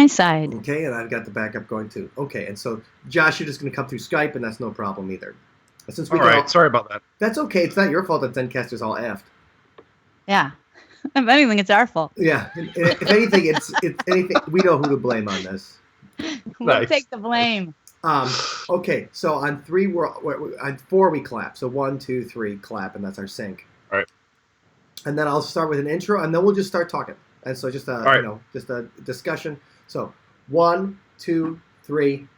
my side. Okay, and I've got the backup going too. Okay, and so Josh, you're just going to come through Skype, and that's no problem either. Since we all right, sorry about that. That's okay. It's not your fault that Zencaster's all effed. Yeah. If anything, it's our fault. Yeah. If anything, it's anything. We know who to blame on this. We'll take the blame. Okay, so on on 4 we clap. So 1, 2, 3, clap, and that's our sync. All right. And then I'll start with an intro, and then we'll just start talking. And so just just a discussion. So 1, 2, 3.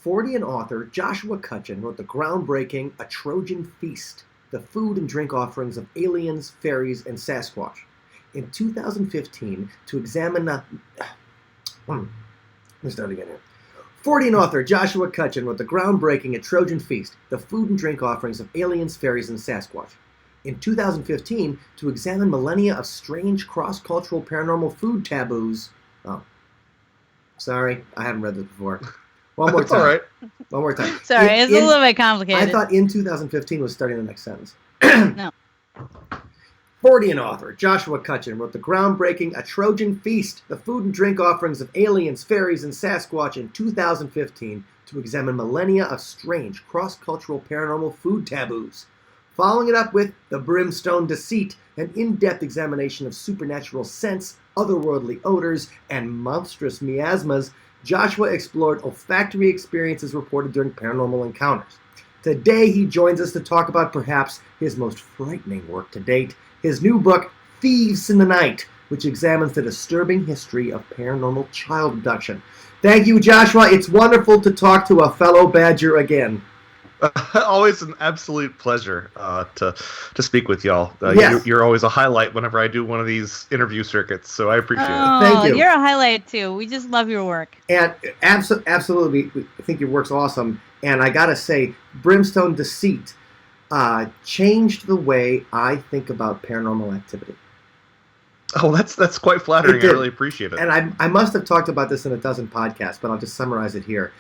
Fortean author Joshua Cutchin wrote the groundbreaking A Trojan Feast, the food and drink offerings of aliens, fairies, and Sasquatch. In 2015, to examine Let me start again here. Fortean author Joshua Cutchin wrote the groundbreaking A Trojan Feast, the food and drink offerings of aliens, fairies, and Sasquatch. In 2015, to examine millennia of strange cross-cultural paranormal food taboos. Oh. Sorry, I haven't read this before. One more time. All right. One more time. Sorry, it's a little bit complicated. I thought in 2015 was starting the next sentence. No. Fortean author Joshua Cutchin wrote the groundbreaking A Trojan Feast, the food and drink offerings of aliens, fairies, and Sasquatch in 2015 to examine millennia of strange cross-cultural paranormal food taboos. Following it up with The Brimstone Deceit, an in-depth examination of supernatural scents, otherworldly odors, and monstrous miasmas, Joshua explored olfactory experiences reported during paranormal encounters. Today he joins us to talk about perhaps his most frightening work to date, his new book, Thieves in the Night, which examines the disturbing history of paranormal child abduction. Thank you, Joshua. It's wonderful to talk to a fellow Badger again. Always an absolute pleasure to speak with y'all. Yes. You're always a highlight whenever I do one of these interview circuits, so I appreciate it. Thank you. You're a highlight, too. We just love your work. And absolutely, I think your work's awesome. And I got to say, Brimstone Deceit changed the way I think about paranormal activity. Oh, that's quite flattering. I really appreciate it. And I must have talked about this in a dozen podcasts, but I'll just summarize it here.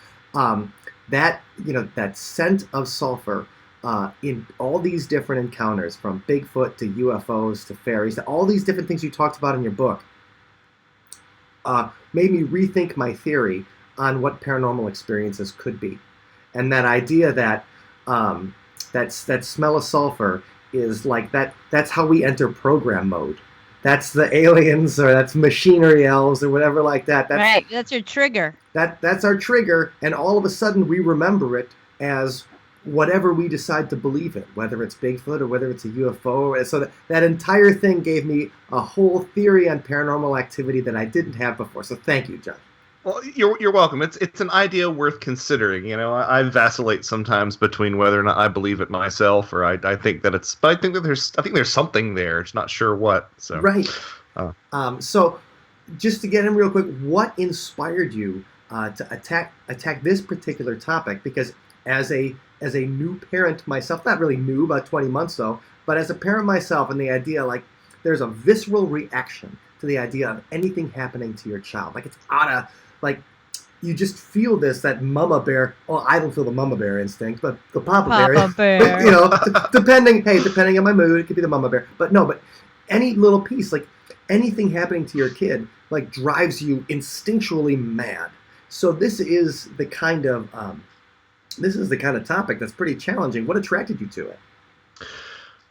That scent of sulfur in all these different encounters, from Bigfoot to UFOs to fairies, to all these different things you talked about in your book, made me rethink my theory on what paranormal experiences could be. And that idea that that smell of sulfur is like that's how we enter program mode. That's the aliens, or that's machinery elves, or whatever like that. Right, that's your trigger. That's our trigger, and all of a sudden we remember it as whatever we decide to believe in, whether it's Bigfoot or whether it's a UFO. So that entire thing gave me a whole theory on paranormal activity that I didn't have before. So thank you, John. Well, you're welcome. It's an idea worth considering. You know, I vacillate sometimes between whether or not I believe it myself, or I think that it's. But I think there's something there. It's not sure what. So right. So just to get in real quick, what inspired you to attack this particular topic? Because as a new parent myself, not really new, about 20 months though, but as a parent myself, and the idea, like, there's a visceral reaction to the idea of anything happening to your child. Like, it's like, you just feel that mama bear. Well, I don't feel the mama bear instinct, but the papa bear. You know, depending on my mood, it could be the mama bear. But any little piece, like anything happening to your kid, like, drives you instinctually mad. So this is the kind of topic that's pretty challenging. What attracted you to it?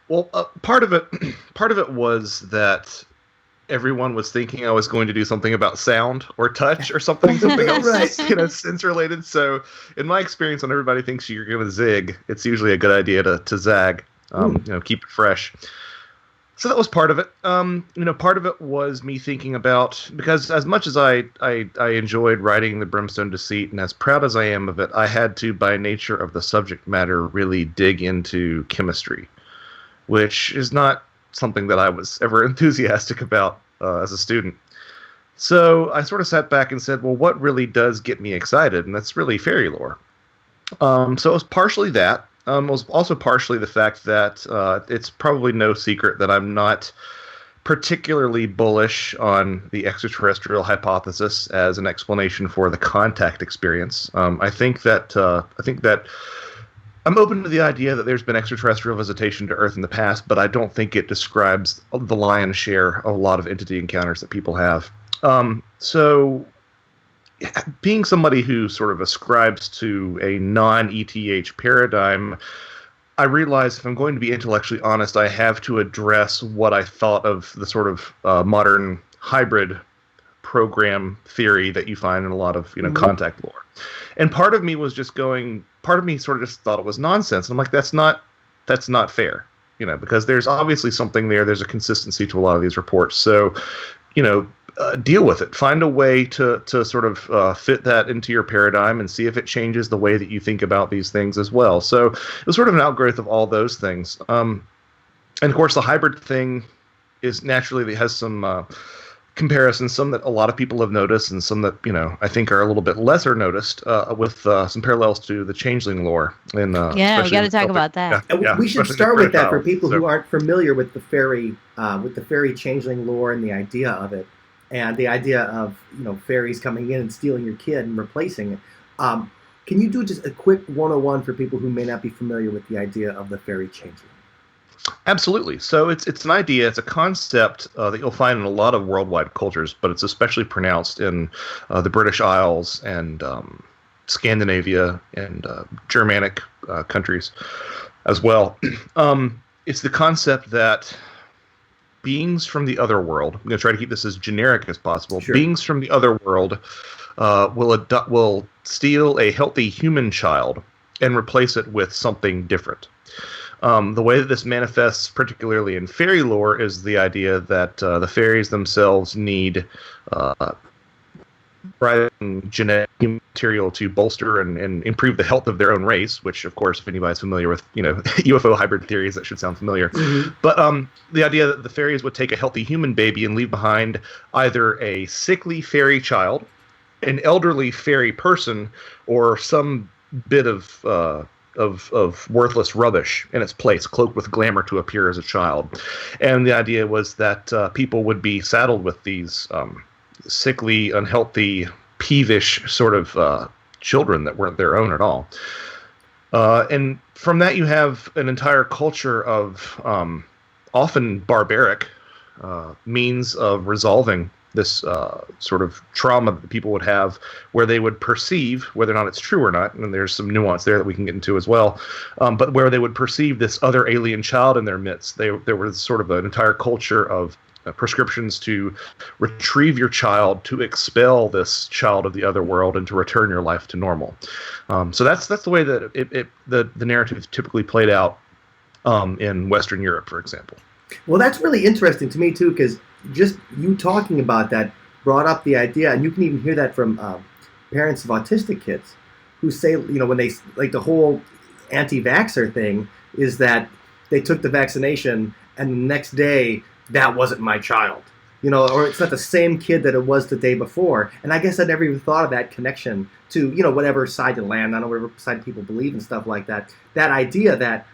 Well, part of it was that everyone was thinking I was going to do something about sound or touch or something else, right. Sense related. So in my experience, when everybody thinks you're going to zig, it's usually a good idea to zag, keep it fresh. So that was part of it. Part of it was me thinking about, because as much as I enjoyed writing The Brimstone Deceit, and as proud as I am of it, I had to, by nature of the subject matter, really dig into chemistry, which is not something that I was ever enthusiastic about as a student. So I sort of sat back and said, well, what really does get me excited? And that's really fairy lore. So it was partially that. It was also partially the fact that it's probably no secret that I'm not particularly bullish on the extraterrestrial hypothesis as an explanation for the contact experience. I think that I'm open to the idea that there's been extraterrestrial visitation to Earth in the past, but I don't think it describes the lion's share of a lot of entity encounters that people have. So, being somebody who sort of ascribes to a non-ETH paradigm, I realize if I'm going to be intellectually honest, I have to address what I thought of the sort of modern hybrid program theory that you find in a lot of contact lore. And part of me sort of just thought it was nonsense. And I'm like, that's not fair, because there's obviously something there. There's a consistency to a lot of these reports. So, deal with it. Find a way to sort of fit that into your paradigm and see if it changes the way that you think about these things as well. So it was sort of an outgrowth of all those things. And of course, the hybrid thing is naturally, it has some comparisons, some that a lot of people have noticed and some that, I think are a little bit lesser noticed with some parallels to the Changeling Lore. We got to talk about that. Yeah, we should start with that for people who aren't familiar with the fairy Changeling Lore and the idea of it. And the idea of fairies coming in and stealing your kid and replacing it. Can you do just a quick 101 for people who may not be familiar with the idea of the fairy changeling? Absolutely. So it's an idea, it's a concept that you'll find in a lot of worldwide cultures, but it's especially pronounced in the British Isles and Scandinavia and Germanic countries as well. It's the concept that beings from the other world, I'm going to try to keep this as generic as possible, Sure. Beings from the other world will steal a healthy human child and replace it with something different. The way that this manifests, particularly in fairy lore, is the idea that the fairies themselves need genetic material to bolster and improve the health of their own race, which, of course, if anybody's familiar with, UFO hybrid theories, that should sound familiar. Mm-hmm. But the idea that the fairies would take a healthy human baby and leave behind either a sickly fairy child, an elderly fairy person, or some bit of worthless rubbish in its place, cloaked with glamour to appear as a child. And the idea was that people would be saddled with these sickly, unhealthy, peevish sort of children that weren't their own at all. And from that you have an entire culture of often barbaric means of resolving this sort of trauma that people would have, where they would perceive, whether or not it's true or not, and there's some nuance there that we can get into as well, but where they would perceive this other alien child in their midst. There was sort of an entire culture of prescriptions to retrieve your child, to expel this child of the other world, and to return your life to normal. So that's the way that the narrative typically played out in Western Europe, for example. Well, that's really interesting to me too, because just you talking about that brought up the idea, and you can even hear that from parents of autistic kids who say, when they, like, the whole anti-vaxxer thing is that they took the vaccination and the next day, that wasn't my child, or it's not the same kid that it was the day before. And I guess I never even thought of that connection to, whatever side you land on, or whatever side people believe and stuff like that. That idea that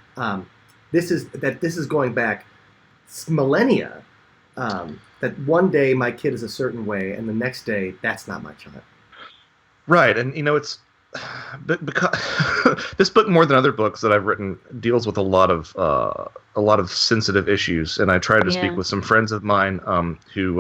this is going back millennia, that one day my kid is a certain way and the next day that's not my child. Right. And it's because this book, more than other books that I've written, deals with a lot of sensitive issues, and I try to speak with some friends of mine who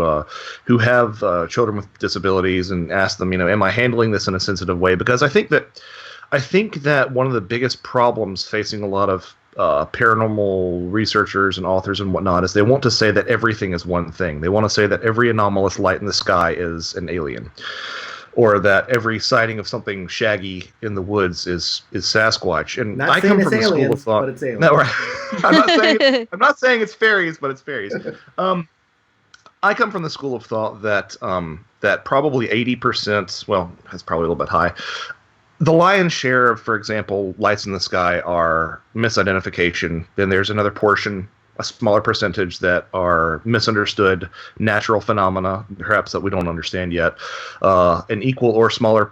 have children with disabilities and ask them, am I handling this in a sensitive way? Because I think that one of the biggest problems facing a lot of paranormal researchers and authors and whatnot is they want to say that everything is one thing. They want to say that every anomalous light in the sky is an alien, or that every sighting of something shaggy in the woods is Sasquatch. And not I come from the school of thought. But it's aliens. No, right. I'm not saying it's fairies, but it's fairies. I come from the school of thought that that probably 80%, well, that's probably a little bit high. The lion's share of, for example, lights in the sky are misidentification. Then there's another portion, a smaller percentage, that are misunderstood natural phenomena, perhaps that we don't understand yet. An equal or smaller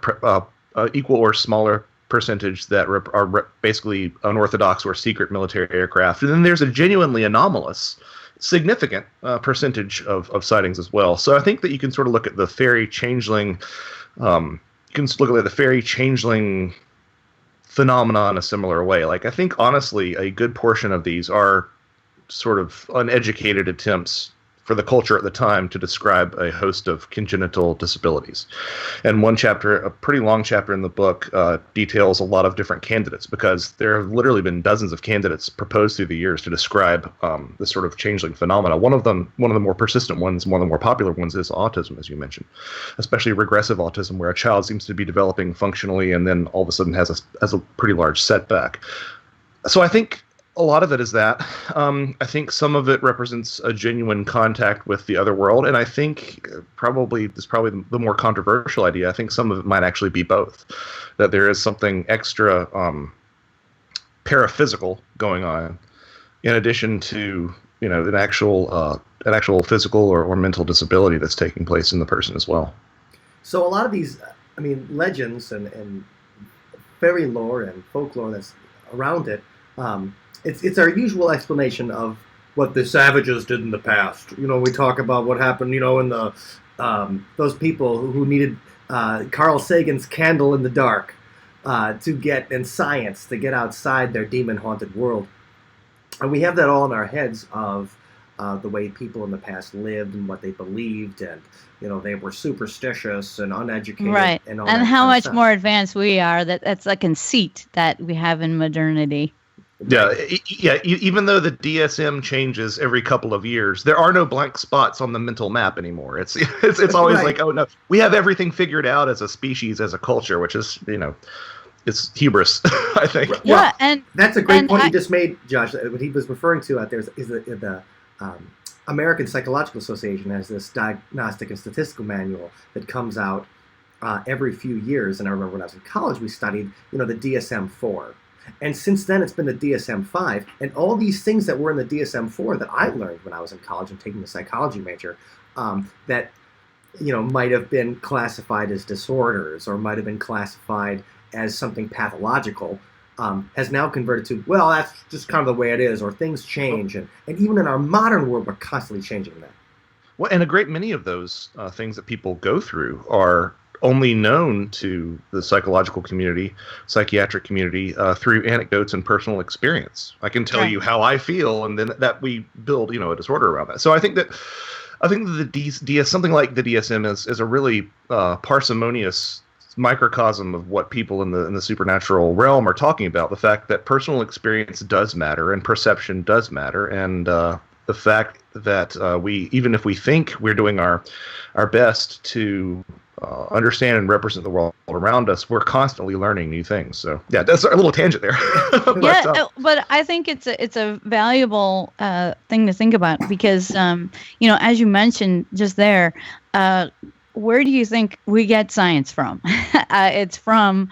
percentage that are basically unorthodox or secret military aircraft. And then there's a genuinely anomalous, significant percentage of sightings as well. So I think that you can sort of look at the fairy changeling. You can look at the fairy changeling phenomena in a similar way. Like, I think, honestly, a good portion of these are sort of uneducated attempts for the culture at the time to describe a host of congenital disabilities. And one chapter, a pretty long chapter in the book, details a lot of different candidates, because there have literally been dozens of candidates proposed through the years to describe this sort of changeling phenomena. One of the more persistent ones, one of the more popular ones, is autism, as you mentioned, especially regressive autism, where a child seems to be developing functionally and then all of a sudden has a pretty large setback. So I think a lot of it is that. I think some of it represents a genuine contact with the other world, and I think probably the more controversial idea. I think some of it might actually be both. That there is something extra paraphysical going on, in addition to an actual physical or mental disability that's taking place in the person as well. So a lot of these, legends and fairy lore and folklore that's around it. It's our usual explanation of what the savages did in the past. We talk about what happened, in the those people who needed Carl Sagan's candle in the dark in science to get outside their demon-haunted world. And we have that all in our heads of the way people in the past lived and what they believed, and they were superstitious and uneducated, right? And all and that how kind of much stuff. more advanced we are. That's a conceit that we have in modernity. Yeah, even though the DSM changes every couple of years, there are no blank spots on the mental map anymore. It's always right. Like, oh no, we have everything figured out as a species, as a culture, which is it's hubris, I think. Yeah, and that's a great point you just made, Josh. What he was referring to out there is the American Psychological Association has this diagnostic and statistical manual that comes out every few years. And I remember when I was in college, we studied the DSM-4. And since then, it's been the DSM-5, and all these things that were in the DSM-4 that I learned when I was in college and taking the psychology major, that might have been classified as disorders or might have been classified as something pathological, has now converted to, well, that's just kind of the way it is, or things change, and even in our modern world, we're constantly changing that. Well, and a great many of those things that people go through are only known to the psychological community, psychiatric community, through anecdotes and personal experience. I can tell you how I feel, and then that we build, a disorder around that. So I think that something like the DSM is a really parsimonious microcosm of what people in the supernatural realm are talking about. The fact that personal experience does matter and perception does matter, and the fact that even if we think we're doing our best to understand and represent the world around us, we're constantly learning new things. So yeah, that's a little tangent there. but I think it's a valuable thing to think about, because as you mentioned just there, where do you think we get science from? It's from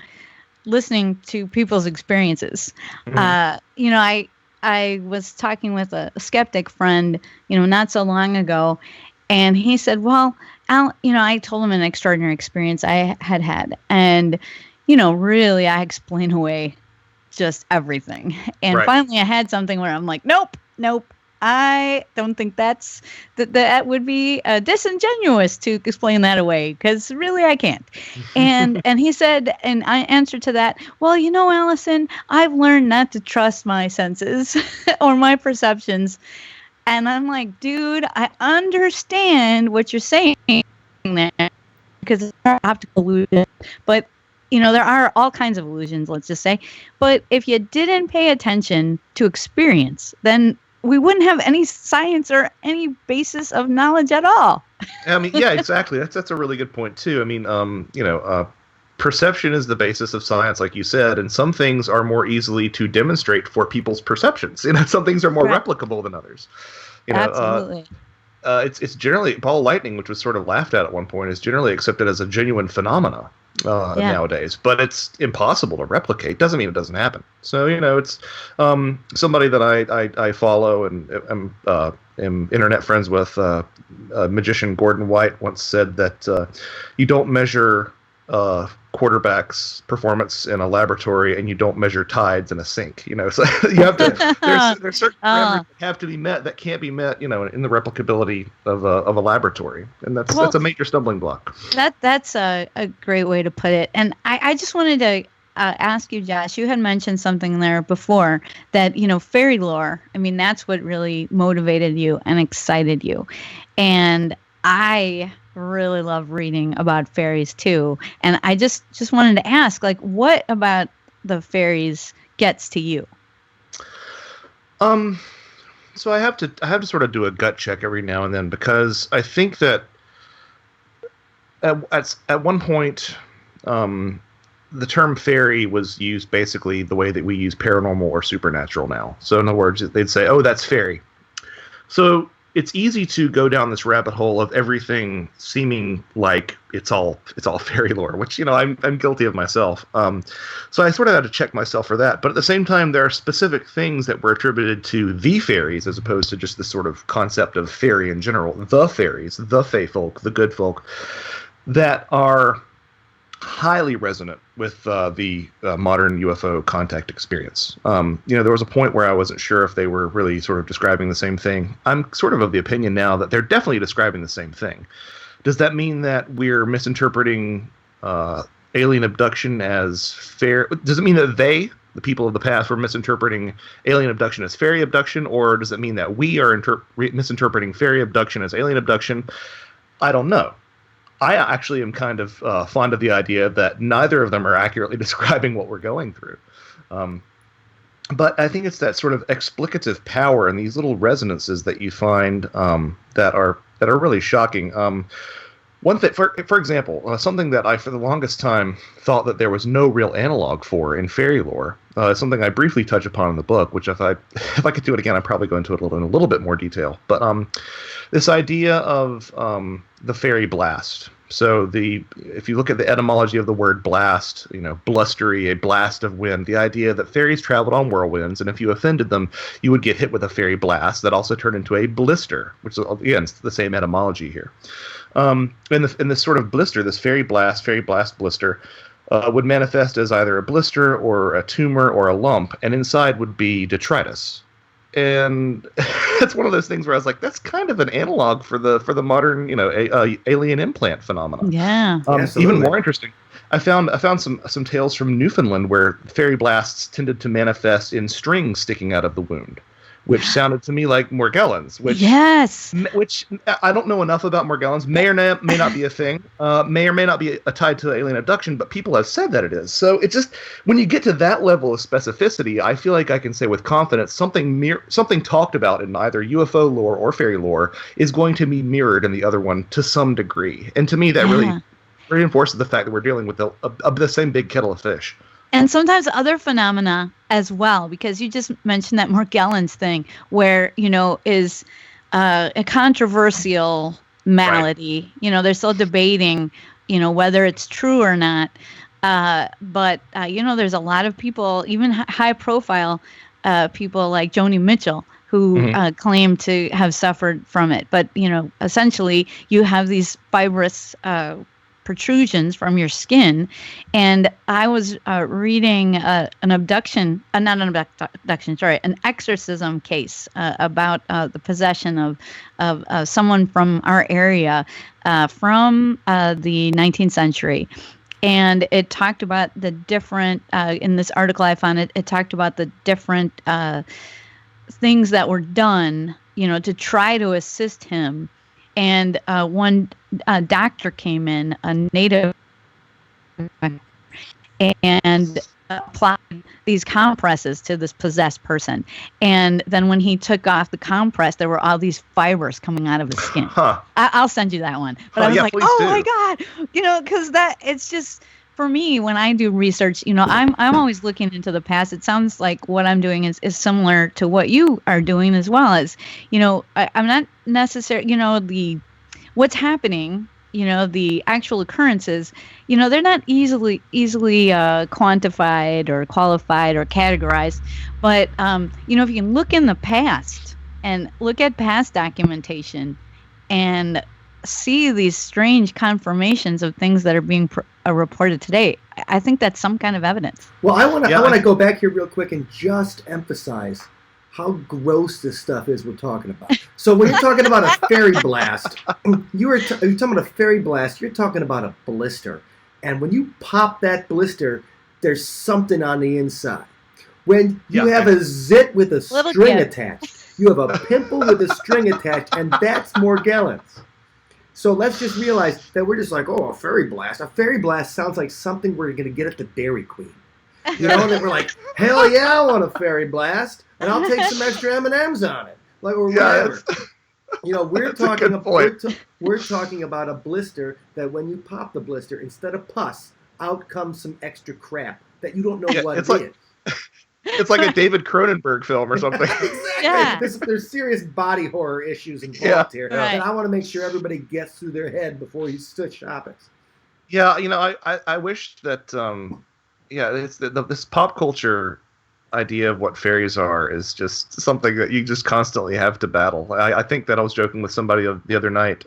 listening to people's experiences. Mm-hmm. I was talking with a skeptic friend, not so long ago, and he said, well, Al, I told him an extraordinary experience I had. And, really, I explain away just everything. And finally I had something where I'm like, nope. I don't think that would be disingenuous to explain that away, because really I can't. And he said, and I answered to that, well, Allison, I've learned not to trust my senses or my perceptions. And I'm like, dude, I understand what you're saying there, because there are optical illusions, but there are all kinds of illusions, let's just say. But if you didn't pay attention to experience, then we wouldn't have any science or any basis of knowledge at all. Yeah, exactly. That's a really good point too. Perception is the basis of science, like you said, and some things are more easily to demonstrate for people's perceptions. Some things are more replicable than others. Absolutely. It's generally, ball lightning, which was sort of laughed at one point, is generally accepted as a genuine phenomena nowadays, but it's impossible to replicate. Doesn't mean it doesn't happen. So it's somebody that I follow and am internet friends with. Magician Gordon White once said that you don't measure quarterback's performance in a laboratory, and you don't measure tides in a sink. So you have to. There's certain parameters that have to be met that can't be met. In the replicability of a laboratory, and that's a major stumbling block. That's a great way to put it. And I just wanted to ask you, Josh. You had mentioned something there before that, fairy lore. I mean, that's what really motivated you and excited you. And I really love reading about fairies too. And I just wanted to ask, like, what about the fairies gets to you? So I have to sort of do a gut check every now and then, because I think that at one point, the term fairy was used basically the way that we use paranormal or supernatural now. So in other words, they'd say, "Oh, that's fairy." So it's easy to go down this rabbit hole of everything seeming like it's all fairy lore, which I'm guilty of myself. So I sort of had to check myself for that. But at the same time, there are specific things that were attributed to the fairies, as opposed to just the sort of concept of fairy in general. The fairies, the fae folk, the good folk, that are highly resonant with the modern UFO contact experience. There was a point where I wasn't sure if they were really sort of describing the same thing. I'm sort of the opinion now that they're definitely describing the same thing. Does that mean that we're misinterpreting alien abduction as fair? Does it mean that the people of the past, were misinterpreting alien abduction as fairy abduction, or does it mean that we are misinterpreting fairy abduction as alien abduction? I don't know. I actually am kind of fond of the idea that neither of them are accurately describing what we're going through. But I think it's that sort of explicative power and these little resonances that you find that are really shocking. One thing, for example, something that I, for the longest time, thought that there was no real analog for in fairy lore, something I briefly touch upon in the book, which if I could do it again, I'd probably go into it in a little bit more detail. But this idea of the fairy blast. So if you look at the etymology of the word blast, blustery, a blast of wind, the idea that fairies traveled on whirlwinds, and if you offended them, you would get hit with a fairy blast that also turned into a blister, which is, again, it's the same etymology here. And this sort of blister, this fairy blast blister, would manifest as either a blister or a tumor or a lump, and inside would be detritus. And it's one of those things where I was like, that's kind of an analog for the modern, alien implant phenomenon. Yeah. Even more interesting, I found some tales from Newfoundland where fairy blasts tended to manifest in strings sticking out of the wound, which sounded to me like Morgellons. Which I don't know enough about Morgellons. May or may not be a thing. May or may not be tied to alien abduction, but people have said that it is. So it just, when you get to that level of specificity, I feel like I can say with confidence something talked about in either UFO lore or fairy lore is going to be mirrored in the other one to some degree. And to me, that really reinforces the fact that we're dealing with the same big kettle of fish. And sometimes other phenomena as well, because you just mentioned that Morgellons thing, where, is a controversial malady. Right. They're still debating, whether it's true or not. But there's a lot of people, even high profile people like Joni Mitchell, who claim to have suffered from it. But, essentially you have these fibrous protrusions from your skin. And I was reading an exorcism case about the possession of someone from our area from the 19th century. And it talked about the different, in this article I found, it talked about the different things that were done, to try to assist him. And one doctor came in, a native, and applied these compresses to this possessed person. And then when he took off the compress, there were all these fibers coming out of his skin. I'll send you that one. But I was like, oh my God, because it's just, for me, when I do research, I'm always looking into the past. It sounds like what I'm doing is similar to what you are doing as well. As, I'm not necessarily, what's happening, the actual occurrences, they're not easily quantified or qualified or categorized. But, if you can look in the past and look at past documentation and see these strange confirmations of things that are being reported today, I think that's some kind of evidence. Well, I want to go back here real quick and just emphasize how gross this stuff is we're talking about. So when you're talking about a fairy blast, you're talking about a fairy blast, you're talking about a blister. And when you pop that blister, there's something on the inside. When you Yeah. have a zit with a Little string kid. attached, you have a pimple with a string attached, and that's Morgellons. So let's just realize that we're just like, oh, a fairy blast. A fairy blast sounds like something we're going to get at the Dairy Queen. You know, that we're like, hell yeah, I want a fairy blast, and I'll take some extra M&Ms on it, like, or whatever. You know, we're talking about a blister that when you pop the blister, instead of pus, out comes some extra crap that you don't know what it is. It's like a David Cronenberg film or something. Exactly. Yeah. There's serious body horror issues involved here, Right. and I want to make sure everybody gets through their head before you start shopping. Yeah, you know, I wish that, it's this pop culture idea of what fairies are is just something that you just constantly have to battle. I think that I was joking with somebody the other night,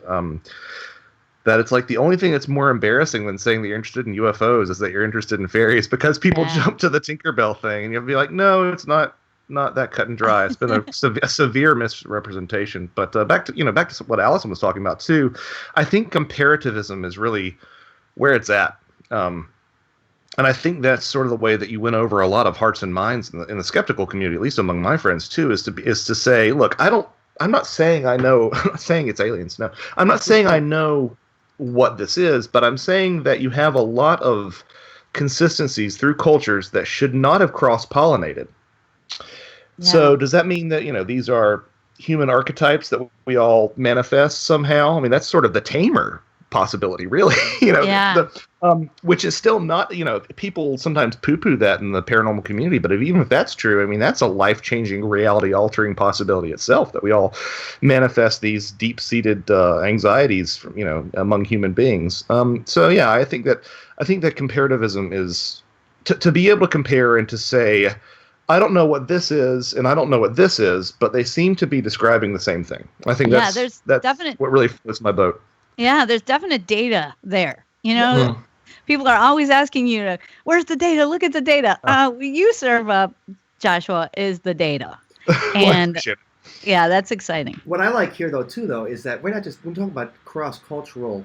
that it's like the only thing that's more embarrassing than saying that you're interested in UFOs is that you're interested in fairies, because people jump to the Tinkerbell thing and you'll be like, no, it's not that cut and dry. It's been a severe misrepresentation. But back to what Allison was talking about too. I think comparativism is really where it's at. And I think that's sort of the way that you win over a lot of hearts and minds in the skeptical community, at least among my friends too, is to say, look, I'm not saying I know, I'm not saying it's aliens. No, I'm not saying I know what this is, but I'm saying that you have a lot of consistencies through cultures that should not have cross-pollinated. Yeah. So does that mean that, these are human archetypes that we all manifest somehow? I mean, that's sort of the tamer possibility, really, which is still not, people sometimes poo-poo that in the paranormal community, but even if that's true, I mean, that's a life-changing, reality-altering possibility itself, that we all manifest these deep-seated anxieties from, among human beings. I think that comparativism is to be able to compare and to say, I don't know what this is, and I don't know what this is, but they seem to be describing the same thing. I think that's definite, what really floats my boat. Yeah, there's definite data there. People are always asking you, where's the data? Look at the data. You serve up, Joshua, is the data. And yeah, that's exciting. What I like here, though, is that we're talking about cross-cultural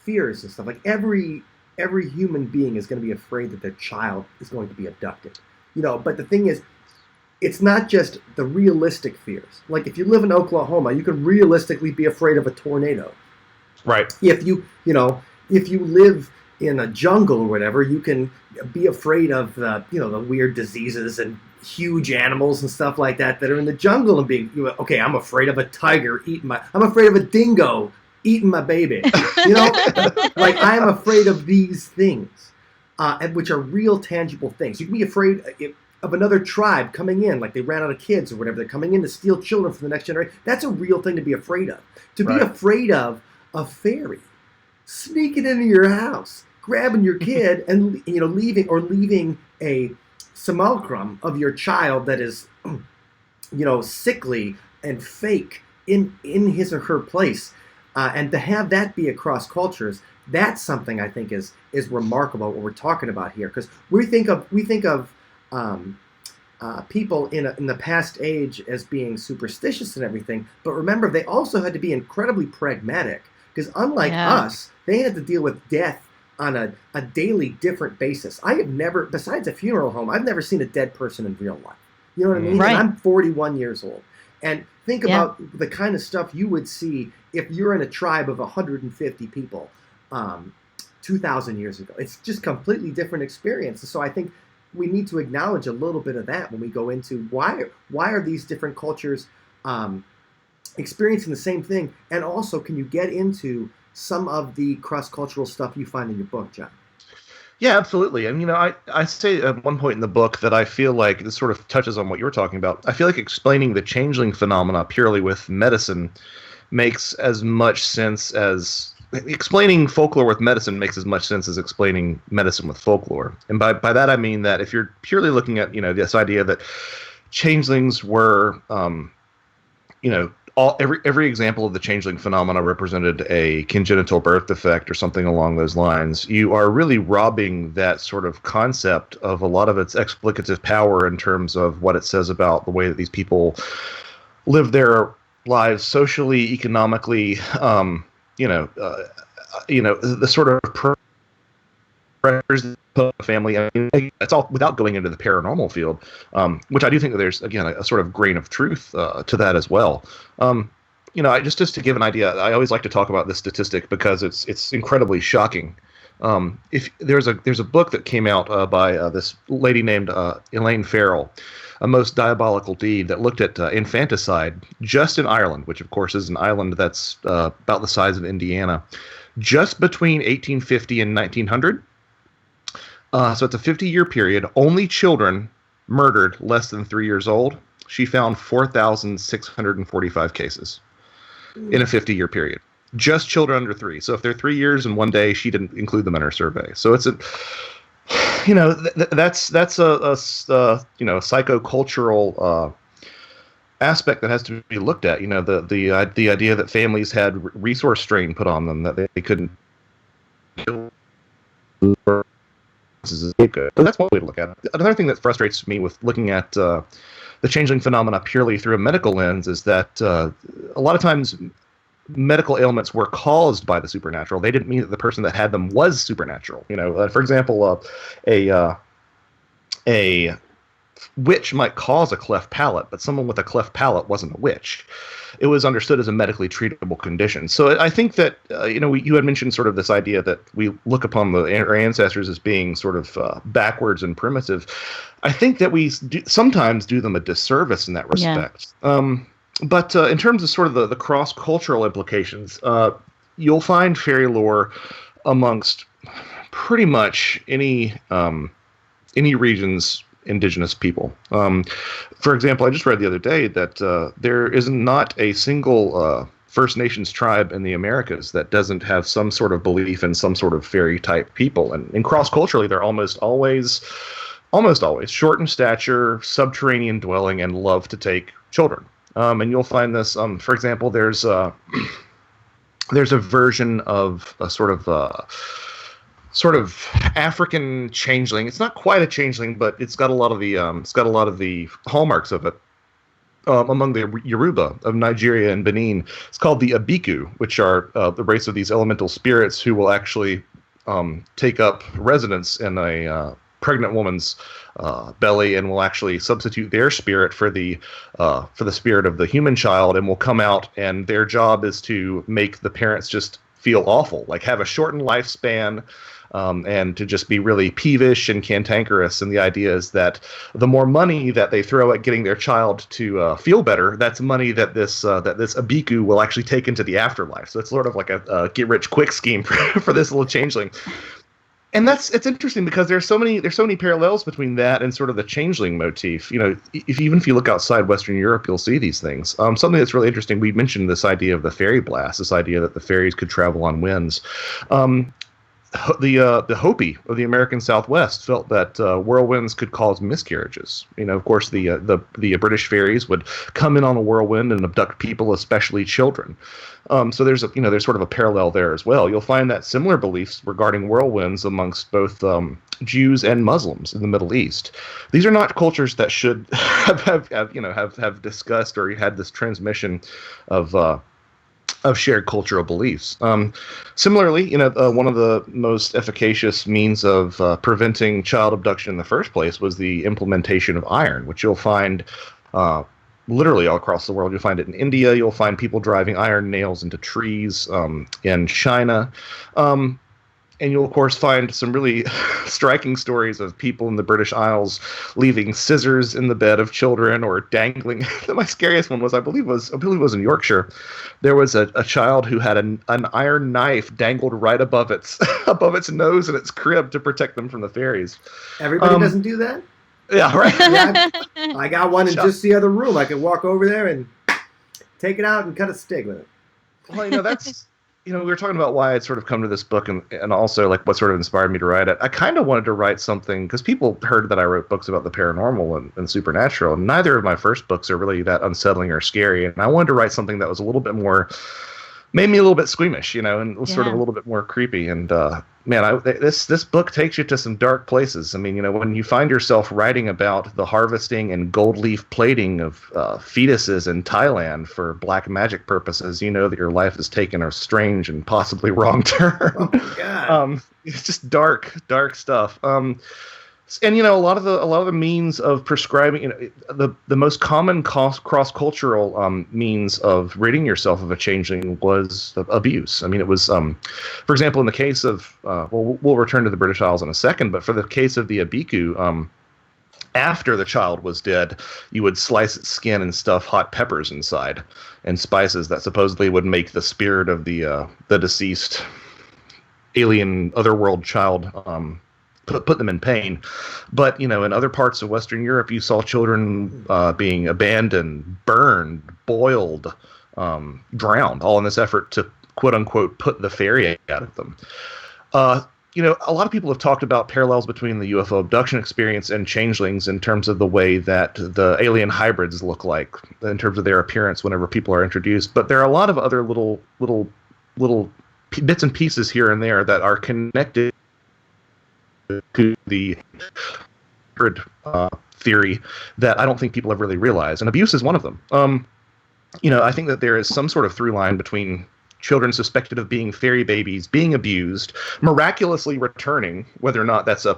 fears and stuff. Like every human being is going to be afraid that their child is going to be abducted. But the thing is, it's not just the realistic fears. Like if you live in Oklahoma, you can realistically be afraid of a tornado. Right. If you live in a jungle or whatever, you can be afraid of the weird diseases and huge animals and stuff like that are in the jungle and being, okay, I'm afraid of a tiger I'm afraid of a dingo eating my baby. Like I'm afraid of these things, which are real tangible things. You can be afraid of another tribe coming in, like they ran out of kids or whatever. They're coming in to steal children from the next generation. That's a real thing to be afraid of. To be afraid of a fairy sneaking into your house, grabbing your kid, and leaving a simulacrum of your child that is, sickly and fake in his or her place, and to have that be across cultures, that's something I think is remarkable. What we're talking about here, because we think of people in the past age as being superstitious and everything, but remember they also had to be incredibly pragmatic, because unlike us, they had to deal with death on a daily different basis. I have never, besides a funeral home, I've never seen a dead person in real life. You know what I mean? Right. And I'm 41 years old. And think about the kind of stuff you would see if you're in a tribe of 150 people 2,000 years ago. It's just completely different experience. So I think we need to acknowledge a little bit of that when we go into why are these different cultures experiencing the same thing, and also can you get into some of the cross-cultural stuff you find in your book, John? Yeah, absolutely. And I say at one point in the book that I feel like this sort of touches on what you were talking about. I feel like explaining the changeling phenomena purely with medicine makes as much sense as explaining folklore with medicine makes as much sense as explaining medicine with folklore. And by that I mean that if you're purely looking at this idea that changelings were every example of the changeling phenomena represented a congenital birth defect or something along those lines, you are really robbing that sort of concept of a lot of its explicative power in terms of what it says about the way that these people live their lives socially, economically, the sort of pressures that put on a family. I mean, that's all without going into the paranormal field, which I do think that there's, again, a sort of grain of truth to that as well. Just to give an idea, I always like to talk about this statistic because it's incredibly shocking. If there's a book that came out by this lady named Elaine Farrell, A Most Diabolical Deed, that looked at infanticide just in Ireland, which of course is an island that's about the size of Indiana, just between 1850 and 1900. So it's a 50-year period. Only children murdered less than 3 years old. She found 4,645 cases in a 50-year period. Just children under 3. So if they're 3 years and 1 day, she didn't include them in her survey. So it's that's a psychocultural aspect that has to be looked at. The idea that families had resource strain put on them, that they couldn't. So that's one way to look at it. Another thing that frustrates me with looking at the changeling phenomena purely through a medical lens is that a lot of times medical ailments were caused by the supernatural. They didn't mean that the person that had them was supernatural. For example, a witch might cause a cleft palate, but someone with a cleft palate wasn't a witch. It was understood as a medically treatable condition. So I think that, you had mentioned sort of this idea that we look upon our ancestors as being sort of backwards and primitive. I think that we sometimes do them a disservice in that respect. Yeah. But in terms of sort of the cross-cultural implications, you'll find fairy lore amongst pretty much any region's indigenous people. For example, I just read the other day that there is not a single First Nations tribe in the Americas that doesn't have some sort of belief in some sort of fairy-type people. And cross-culturally, they're almost always short in stature, subterranean dwelling, and love to take children. And you'll find this, for example, there's a version of a sort of African changeling. It's not quite a changeling, but it's got a lot of the hallmarks of it. Among the Yoruba of Nigeria and Benin, it's called the Abiku, which are the race of these elemental spirits who will actually take up residence in a pregnant woman's belly and will actually substitute their spirit for the spirit of the human child, and will come out, and their job is to make the parents just feel awful, like have a shortened lifespan, and to just be really peevish and cantankerous. And the idea is that the more money that they throw at getting their child to feel better, that's money that this Abiku will actually take into the afterlife. So it's sort of like a get-rich-quick scheme for this little changeling. And it's interesting because there's so many parallels between that and sort of the changeling motif. Even if you look outside Western Europe, you'll see these things. Something that's really interesting. We mentioned this idea of the fairy blast, this idea that the fairies could travel on winds. The Hopi of the American Southwest felt that whirlwinds could cause miscarriages. Of course, the British fairies would come in on a whirlwind and abduct people, especially children. So there's sort of a parallel there as well. You'll find that similar beliefs regarding whirlwinds amongst both Jews and Muslims in the Middle East. These are not cultures that should have discussed or had this transmission of shared cultural beliefs. Similarly, one of the most efficacious means of preventing child abduction in the first place was the implementation of iron, which you'll find literally all across the world. You'll find it in India. You'll find people driving iron nails into trees in China. And you'll, of course, find some really striking stories of people in the British Isles leaving scissors in the bed of children or dangling. My scariest one was, I believe it was in Yorkshire. There was a child who had an iron knife dangled right above its nose in its crib to protect them from the fairies. Everybody doesn't do that? Yeah, right. Yeah, I got one in just the other room. I could walk over there and take it out and cut a stick with it. Well, that's... we were talking about why I'd sort of come to this book and also like what sort of inspired me to write it. I kind of wanted to write something because people heard that I wrote books about the paranormal and supernatural, and neither of my first books are really that unsettling or scary. And I wanted to write something that was a little bit more made me a little bit squeamish, and was sort of a Yeah. little bit more creepy. And man, this book takes you to some dark places. I mean, when you find yourself writing about the harvesting and gold leaf plating of fetuses in Thailand for black magic purposes, you know that your life has taken a strange and possibly wrong turn. Oh my God. It's just dark, dark stuff. And a lot of the means of prescribing, the most common cross cultural means of ridding yourself of a changeling was abuse. I mean, it was, for example, in the case of, we'll return to the British Isles in a second, but for the case of the abiku, after the child was dead, you would slice its skin and stuff hot peppers inside and spices that supposedly would make the spirit of the deceased alien otherworld child put them in pain. But in other parts of Western Europe, you saw children being abandoned, burned, boiled, drowned, all in this effort to quote unquote put the fairy out of them. A lot of people have talked about parallels between the UFO abduction experience and changelings in terms of the way that the alien hybrids look like, in terms of their appearance whenever people are introduced. But there are a lot of other little bits and pieces here and there that are connected to the hybrid theory that I don't think people have really realized, and abuse is one of them. I think that there is some sort of through line between children suspected of being fairy babies being abused, miraculously returning, whether or not that's a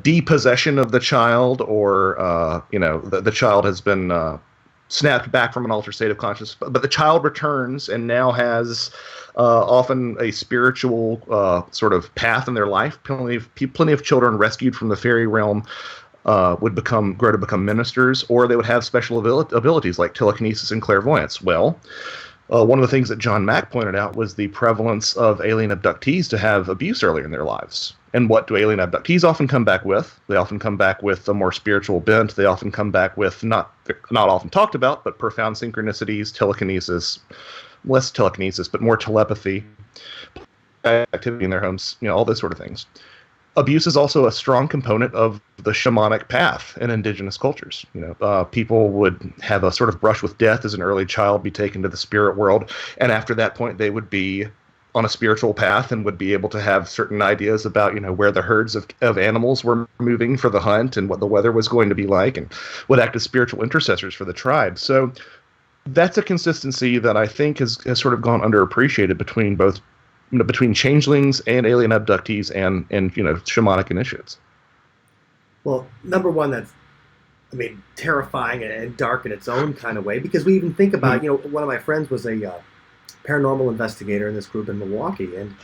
depossession of the child, or the child has been snapped back from an altered state of consciousness, but the child returns and now has often a spiritual sort of path in their life. Plenty of children rescued from the fairy realm would grow to become ministers, or they would have special abilities like telekinesis and clairvoyance. Well, one of the things that John Mack pointed out was the prevalence of alien abductees to have abuse earlier in their lives. And what do alien abductees often come back with? They often come back with a more spiritual bent. They often come back with not often talked about, but profound synchronicities, telekinesis, less telekinesis, but more telepathy, activity in their homes, all those sort of things. Abuse is also a strong component of the shamanic path in indigenous cultures. People would have a sort of brush with death as an early child, be taken to the spirit world, and after that point they would be on a spiritual path and would be able to have certain ideas about where the herds of animals were moving for the hunt and what the weather was going to be like, and would act as spiritual intercessors for the tribe. So that's a consistency that I think has sort of gone underappreciated between changelings and alien abductees and shamanic initiates. Well, number one, that's terrifying and dark in its own kind of way, because we even think about one of my friends was a paranormal investigator in this group in Milwaukee, and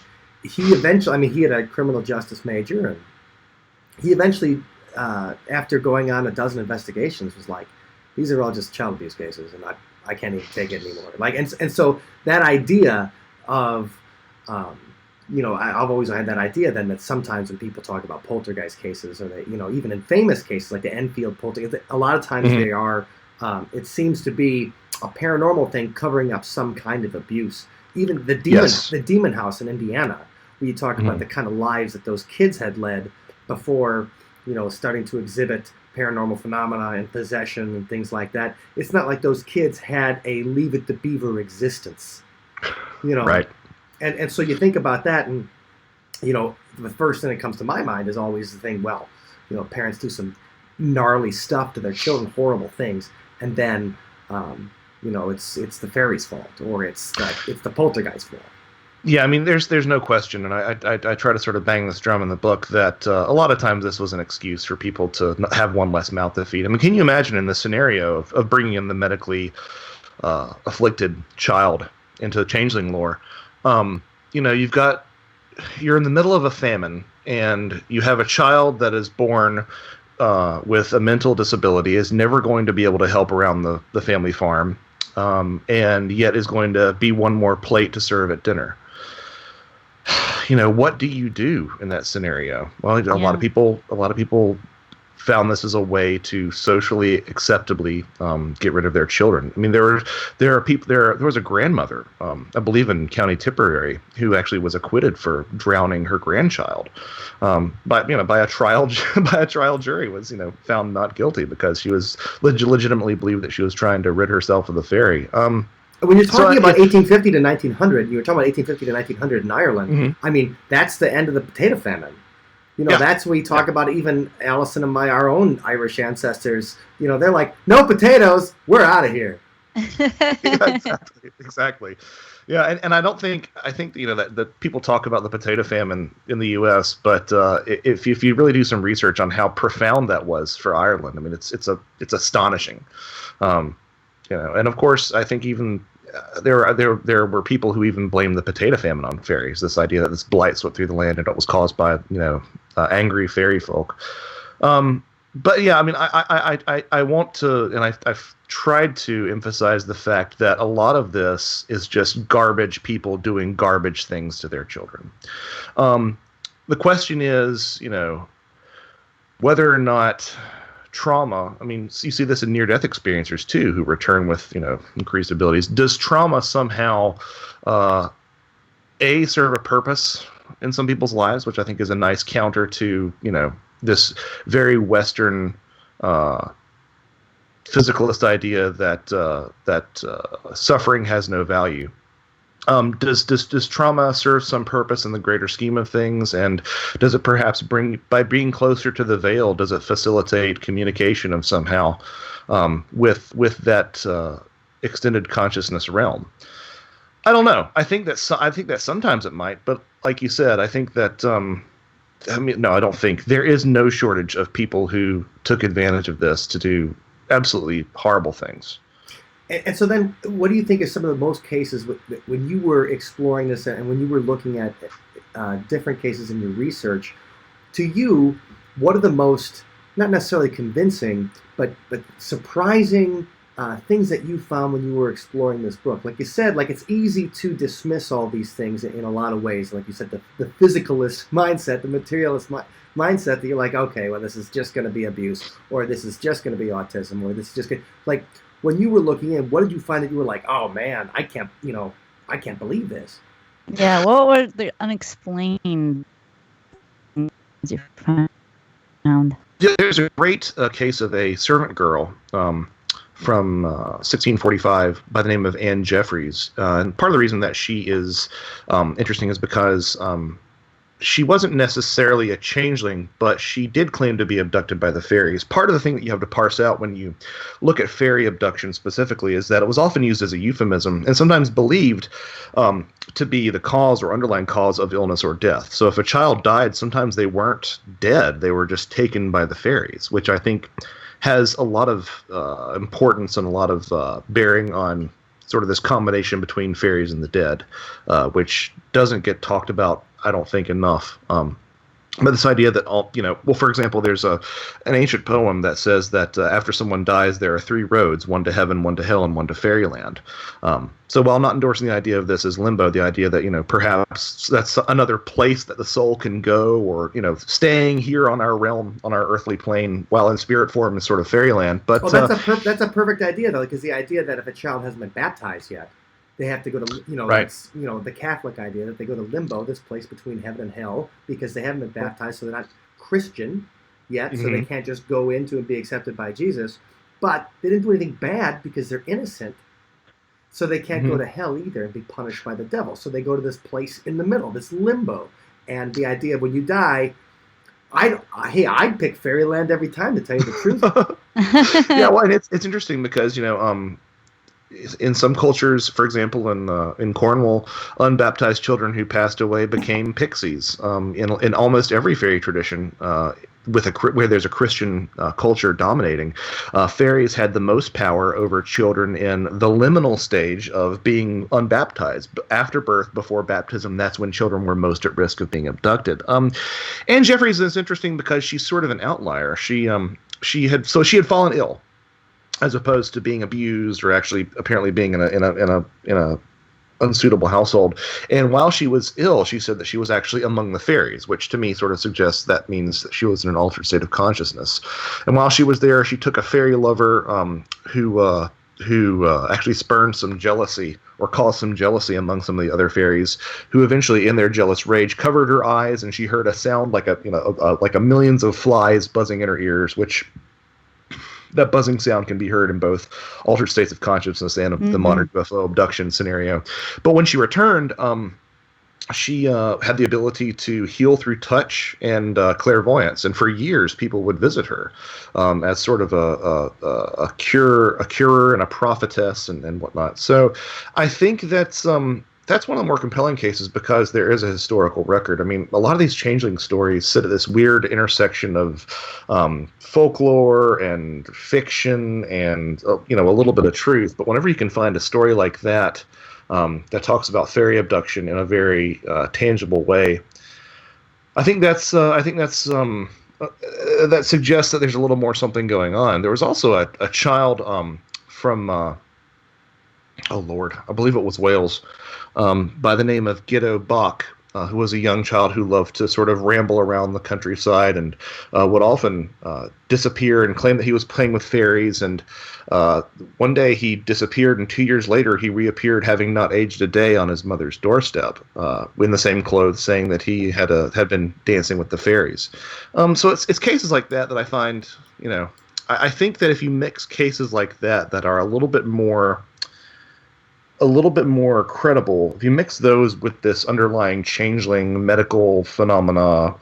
he eventually, he had a criminal justice major, and he eventually, after going on a dozen investigations, was like, these are all just child abuse cases, and I can't even take it anymore. And so that idea of, I've always had that idea then that sometimes when people talk about poltergeist cases, or that, even in famous cases like the Enfield poltergeist, a lot of times they are, it seems to be a paranormal thing covering up some kind of abuse. Even the demon house in Indiana, where you talk about the kind of lives that those kids had led before, starting to exhibit paranormal phenomena and possession and things like that. It's not like those kids had a Leave It to Beaver existence, Right. And so you think about that, and the first thing that comes to my mind is always the thing, well, parents do some gnarly stuff to their children, horrible things, and then it's the fairies' fault, or it's the poltergeist fault. Yeah, there's no question, and I try to sort of bang this drum in the book that a lot of times this was an excuse for people to have one less mouth to feed. Can you imagine in the scenario of bringing in the medically afflicted child into Changeling Lore? You're in the middle of a famine, and you have a child that is born with a mental disability, is never going to be able to help around the family farm, and yet is going to be one more plate to serve at dinner. What do you do in that scenario? Well, a lot of people found this as a way to socially acceptably get rid of their children. There was a grandmother, I believe in County Tipperary, who actually was acquitted for drowning her grandchild, by a trial jury, was found not guilty because she was legitimately believed that she was trying to rid herself of the fairy. When you're talking about 1850 to 1900, you were talking about 1850 to 1900 in Ireland. Mm-hmm. I mean, that's the end of the potato famine. You know, that's when we talk about even Allison and our own Irish ancestors. You know, they're like, no potatoes, we're out of here. Exactly. Yeah, and I think that people talk about the potato famine in the U.S., but if you really do some research on how profound that was for Ireland, I mean, it's astonishing. And of course, I think even there were people who even blamed the potato famine on fairies. This idea that this blight swept through the land and it was caused by angry fairy folk. But yeah, I mean, I want to, and I've tried to emphasize the fact that a lot of this is just garbage people doing garbage things to their children. The question is, whether or not trauma, I mean, you see this in near-death experiencers too, who return with, increased abilities. Does trauma somehow, serve a purpose in some people's lives, which I think is a nice counter to, this very Western physicalist idea that suffering has no value. Does trauma serve some purpose in the greater scheme of things, and does it perhaps by being closer to the veil, does it facilitate communication of somehow with that extended consciousness realm? I don't know. I think that sometimes it might, but like you said, I think that. No, I don't think. There is no shortage of people who took advantage of this to do absolutely horrible things. And so then, what do you think is some of the most cases when you were exploring this and when you were looking at different cases in your research? To you, what are the most, not necessarily convincing, but surprising things that you found when you were exploring this book? Like you said, it's easy to dismiss all these things in a lot of ways. Like you said, the physicalist mindset, the materialist mindset, that you're like, okay, well, this is just going to be abuse, or this is just going to be autism, or this is just like. When you were looking in, what did you find that you were like, oh man, I can't believe this? Yeah, what were the unexplained things you found? Yeah, there's a great case of a servant girl from 1645 by the name of Anne Jeffreys. And part of the reason that she is interesting is because she wasn't necessarily a changeling, but she did claim to be abducted by the fairies. Part of the thing that you have to parse out when you look at fairy abduction specifically is that it was often used as a euphemism and sometimes believed to be the cause or underlying cause of illness or death. So if a child died, sometimes they weren't dead. They were just taken by the fairies, which I think has a lot of importance and a lot of bearing on sort of this combination between fairies and the dead, which doesn't get talked about, I don't think, enough. But this idea that for example, there's an ancient poem that says that after someone dies, there are three roads: one to heaven, one to hell, and one to fairyland. So while I'm not endorsing the idea of this as limbo, the idea that perhaps that's another place that the soul can go, or staying here on our realm, on our earthly plane, while in spirit form is sort of fairyland. But that's a perfect idea, though, because the idea that if a child hasn't been baptized yet, they have to go to, right. The Catholic idea that they go to limbo, this place between heaven and hell, because they haven't been baptized, so they're not Christian yet, so they can't just go into and be accepted by Jesus. But they didn't do anything bad because they're innocent, so they can't go to hell either and be punished by the devil. So they go to this place in the middle, this limbo. And the idea of when you die, I'd pick fairyland every time, to tell you the truth. Yeah, well, and it's interesting because in some cultures, for example, in Cornwall, unbaptized children who passed away became pixies. In almost every fairy tradition, where there's a Christian culture dominating, fairies had the most power over children in the liminal stage of being unbaptized. After birth, before baptism, that's when children were most at risk of being abducted. Anne Jeffreys is interesting because she's sort of an outlier. She had fallen ill, as opposed to being abused or actually apparently being in a unsuitable household. And while she was ill, she said that she was actually among the fairies, which to me sort of suggests that means that she was in an altered state of consciousness. And while she was there, she took a fairy lover who actually spurned some jealousy or caused some jealousy among some of the other fairies, who eventually, in their jealous rage, covered her eyes, and she heard a sound like a millions of flies buzzing in her ears, which that buzzing sound can be heard in both altered states of consciousness and the modern UFO abduction scenario. But when she returned, she had the ability to heal through touch and clairvoyance, and for years people would visit her as sort of a curer and a prophetess and whatnot. So I think that's one of the more compelling cases because there is a historical record. I mean, a lot of these changeling stories sit at this weird intersection of folklore and fiction and a little bit of truth. But whenever you can find a story like that that talks about fairy abduction in a very tangible way, I think that suggests that there's a little more something going on. There was also a child from oh Lord, I believe it was Wales, by the name of Giddo Bach, who was a young child who loved to sort of ramble around the countryside and would often disappear and claim that he was playing with fairies. And one day he disappeared, and 2 years later he reappeared, having not aged a day, on his mother's doorstep in the same clothes, saying that he had been dancing with the fairies. So it's cases like that I find, I think that if you mix cases like that are a little bit more credible, if you mix those with this underlying changeling medical phenomena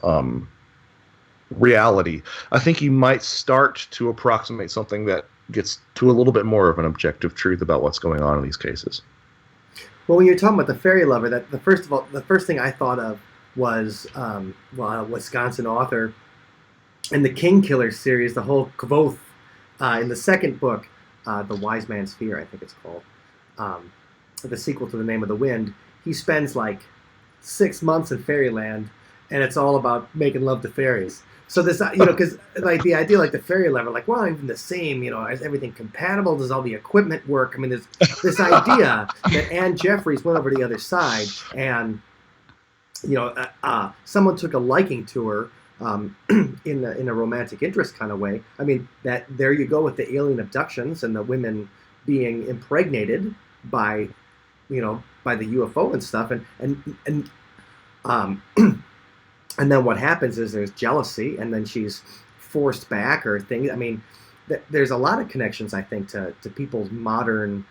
reality, I think you might start to approximate something that gets to a little bit more of an objective truth about what's going on in these cases. Well, when you're talking about the fairy lover, the first thing I thought of was a Wisconsin author in the King Killer series, the whole Kvoth, in the second book, The Wise Man's Fear, I think it's called. The sequel to The Name of the Wind, he spends like 6 months in fairyland, and it's all about making love to fairies. So this, because like the idea, like the fairy lover, like, well, even the same, is everything compatible? Does all the equipment work? I mean, there's this idea that Anne Jeffries went over to the other side, and someone took a liking to her in a romantic interest kind of way. I mean, that there you go with the alien abductions and the women being impregnated by the UFO and stuff, and then what happens is there's jealousy, and then she's forced back or things. I mean, there's a lot of connections, I think, to people's modern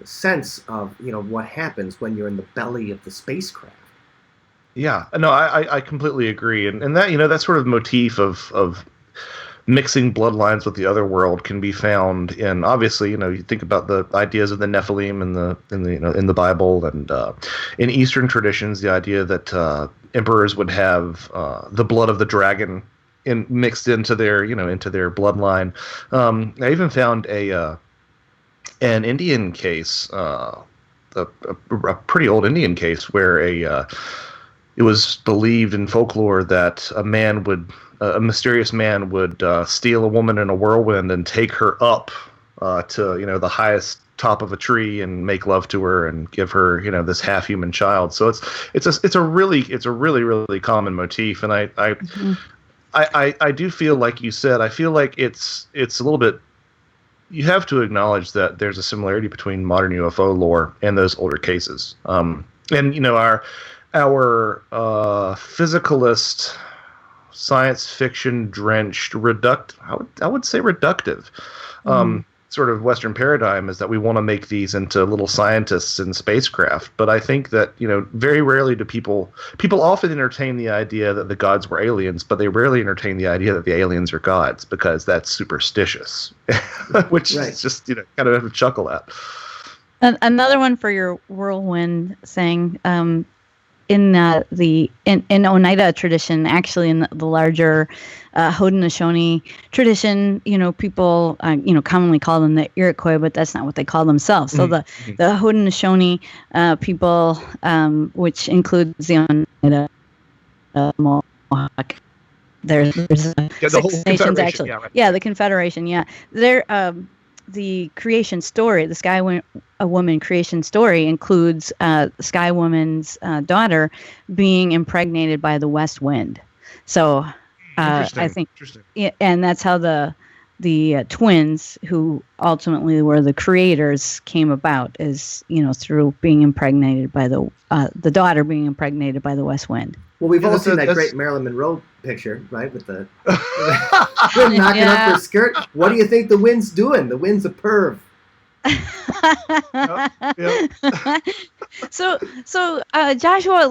sense of what happens when you're in the belly of the spacecraft. Yeah, no, I completely agree, and that that sort of motif of mixing bloodlines with the other world can be found in, obviously, you think about the ideas of the Nephilim in the Bible, and in Eastern traditions, the idea that emperors would have the blood of the dragon mixed into their bloodline. I even found an Indian case, a pretty old Indian case, where it was believed in folklore that a mysterious man would steal a woman in a whirlwind and take her up to the highest top of a tree and make love to her and give her this half-human child. So it's a really common motif, and I do feel, like you said, I feel like it's a little bit. You have to acknowledge that there's a similarity between modern UFO lore and those older cases. And our physicalist, science fiction drenched, I would say reductive sort of Western paradigm is that we want to make these into little scientists in spacecraft. But I think that very rarely do people often entertain the idea that the gods were aliens, but they rarely entertain the idea that the aliens are gods, because that's superstitious, which is just kind of a chuckle at. Another one for your whirlwind thing. In Oneida tradition, actually in the larger Haudenosaunee tradition, people commonly call them the Iroquois, but that's not what they call themselves. So the Haudenosaunee people, which includes the Oneida, Mohawk. There's the whole nations actually. Yeah, right. Yeah, the Confederation. Yeah, they're the creation story, the Sky Woman creation story, includes Sky Woman's daughter being impregnated by the West Wind. So I think, and that's how the the twins, who ultimately were the creators, came about, as through being impregnated by the daughter being impregnated by the West Wind. Well, we've all seen that great Marilyn Monroe picture, right? With the wind knocking up her skirt. What do you think the wind's doing? The wind's a perv. Yep. So Joshua,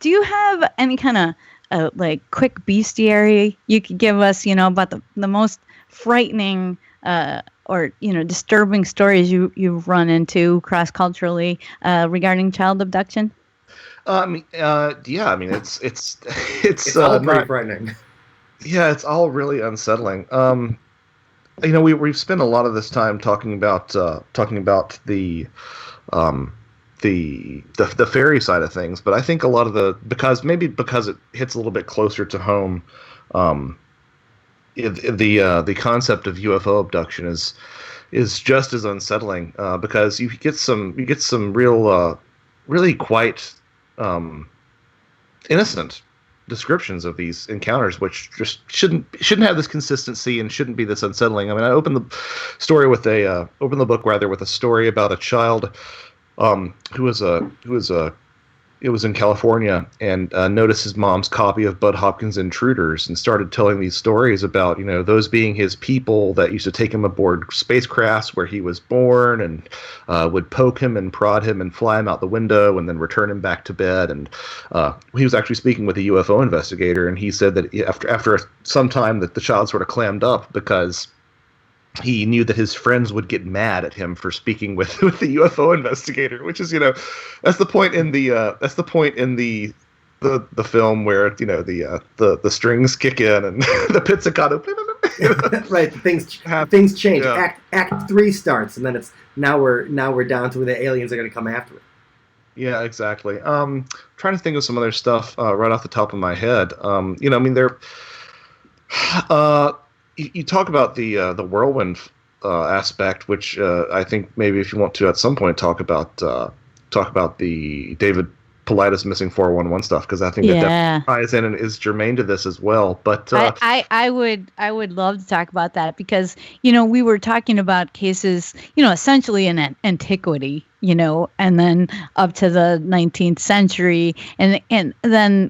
do you have any kind of quick bestiary you could give us, about the most frightening or disturbing stories you've run into cross-culturally regarding child abduction? Yeah, I mean it's all pretty frightening. Yeah, it's all really unsettling. We've spent a lot of this time talking about the fairy side of things, but I think a lot of because it hits a little bit closer to home, the concept of UFO abduction is just as unsettling, because you get some real really quite innocent descriptions of these encounters, which just shouldn't have this consistency and shouldn't be this unsettling. I mean, I opened the book with a story about a child who was in California and noticed his mom's copy of Bud Hopkins' Intruders and started telling these stories about, those being his people that used to take him aboard spacecrafts where he was born and would poke him and prod him and fly him out the window and then return him back to bed. And he was actually speaking with a UFO investigator, and he said that after some time that the child sort of clammed up because he knew that his friends would get mad at him for speaking with the UFO investigator, which is, that's the point in the film where, the strings kick in and the pizzicato. Right. Things change. Yeah. Act 3 starts, and then it's now we're down to where the aliens are going to come after it. Yeah, exactly. Trying to think of some other stuff right off the top of my head. You talk about the whirlwind aspect, which I think maybe if you want to at some point talk about the David Paulides missing 411 stuff, because I think that definitely ties in and is germane to this as well. But I would love to talk about that, because we were talking about cases essentially in antiquity, and then up to the 19th century, and then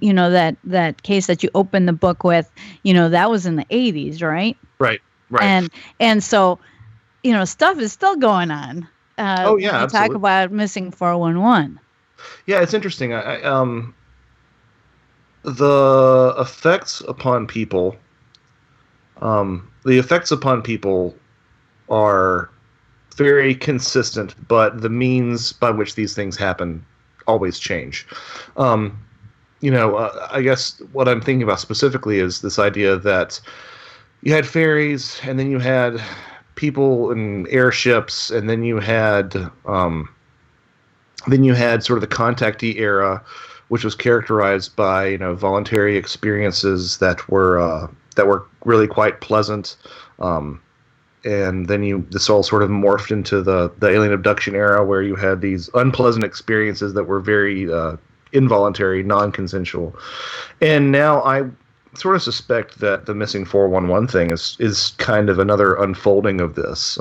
that case that you opened the book with, that was in the 80s, right? Right. And so stuff is still going on. Absolutely. Talk about missing 411. Yeah, it's interesting. The effects upon people are very consistent, but the means by which these things happen always change. I guess what I'm thinking about specifically is this idea that you had fairies, and then you had people in airships, and then you had sort of the contactee era, which was characterized by voluntary experiences that were really quite pleasant. And then this all sort of morphed into the alien abduction era, where you had these unpleasant experiences that were very involuntary, non-consensual. And now I sort of suspect that the missing 411 thing is kind of another unfolding of this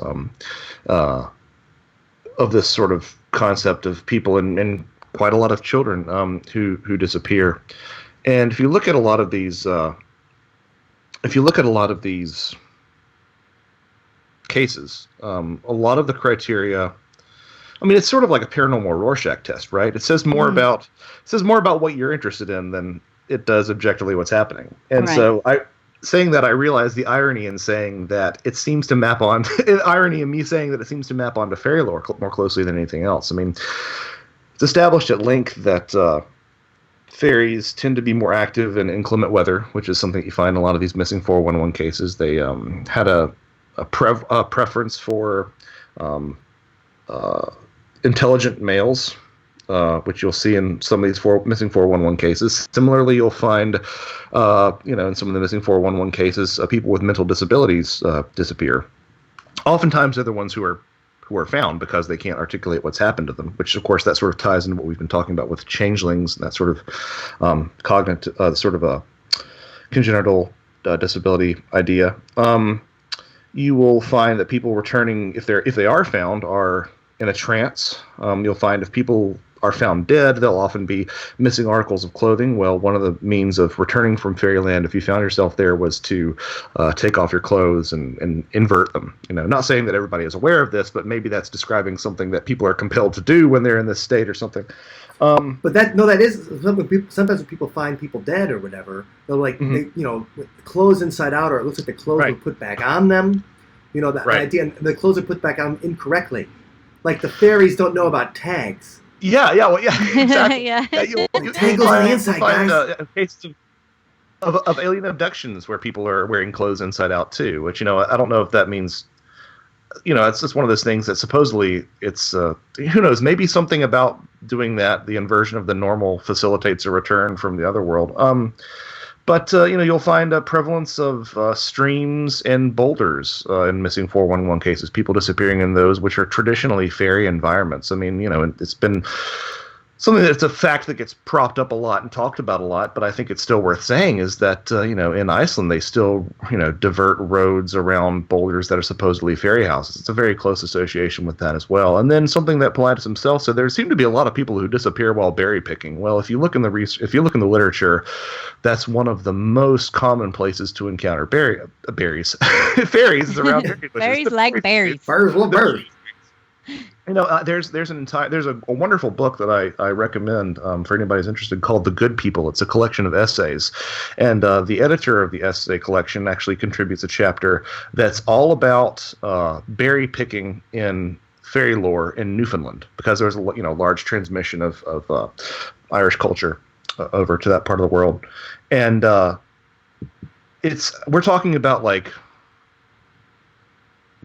sort of concept of people and quite a lot of children who disappear. And if you look at a lot of these cases, a lot of the criteria, I mean, it's sort of like a paranormal Rorschach test, right? It says more about what you're interested in than it does objectively what's happening. And right. So saying that, I realize the irony in saying that it seems to map on irony in me saying that it seems to map onto fairy lore more closely than anything else. I mean, it's established at length that fairies tend to be more active in inclement weather, which is something you find in a lot of these missing 411 cases. They had a preference for intelligent males, which you'll see in some of these missing 411 cases. Similarly, you'll find, in some of the missing 411 cases, people with mental disabilities disappear. Oftentimes, they're the ones who are found because they can't articulate what's happened to them, which, of course, that sort of ties into what we've been talking about with changelings and that sort of cognitive, sort of a congenital disability idea. You will find that people returning, if they are found, are in a trance. You'll find if people are found dead, they'll often be missing articles of clothing. Well, one of the means of returning from fairyland, if you found yourself there, was to take off your clothes and invert them. Not saying that everybody is aware of this, but maybe that's describing something that people are compelled to do when they're in this state or something. But that is sometimes when people find people dead or whatever, they'll with clothes inside out, or it looks like the clothes were put back on them. The idea, and the clothes are put back on incorrectly. Like the fairies don't know about tags. Yeah, exactly. Tag goes on the inside, guys. Cases of alien abductions where people are wearing clothes inside out too, which I don't know if that means. It's just one of those things that supposedly it's who knows, maybe something about doing that, the inversion of the normal, facilitates a return from the other world. But you'll find a prevalence of streams and boulders in missing 411 cases, people disappearing in those, which are traditionally fairy environments. I mean, it's been something that's a fact that gets propped up a lot and talked about a lot, but I think it's still worth saying is that, in Iceland, they still, divert roads around boulders that are supposedly fairy houses. It's a very close association with that as well. And then something that Pilatus himself said, there seem to be a lot of people who disappear while berry picking. Well, if you look in the literature, that's one of the most common places to encounter berries. Fairies is around berry bushes. Fairies like berries. Fairies love berries. There's a wonderful book that I recommend for anybody who's interested called The Good People. It's a collection of essays, and the editor of the essay collection actually contributes a chapter that's all about berry picking in fairy lore in Newfoundland, because there's a large transmission of Irish culture over to that part of the world, and we're talking about like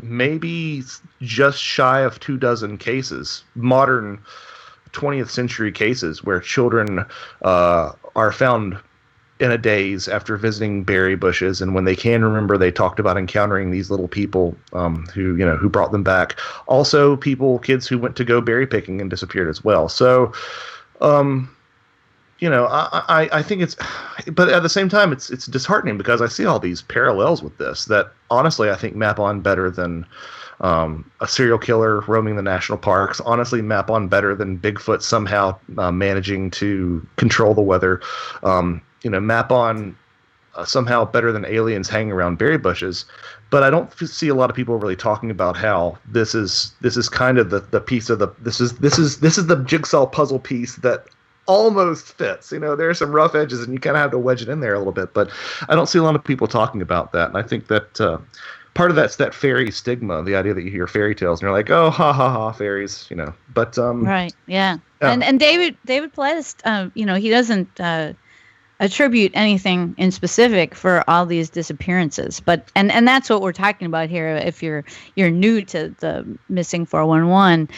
maybe just shy of 24 cases, modern 20th century cases, where children are found in a daze after visiting berry bushes, and when they can remember, they talked about encountering these little people who brought them back. Also, kids who went to go berry picking and disappeared as well. So, I think but at the same time, it's disheartening because I see all these parallels with this that honestly I think map on better than a serial killer roaming the national parks. Honestly, map on better than Bigfoot somehow managing to control the weather. Map on somehow better than aliens hanging around berry bushes. But I don't see a lot of people really talking about how this is kind of the piece of this is the jigsaw puzzle piece that almost fits. There are some rough edges and you kind of have to wedge it in there a little bit, but I don't see a lot of people talking about that. And I think that part of that's that fairy stigma, the idea that you hear fairy tales and you're like, oh, ha ha ha, fairies, but right, yeah. And David Pilatus, he doesn't attribute anything in specific for all these disappearances, but and that's what we're talking about here. If you're new to the missing 411,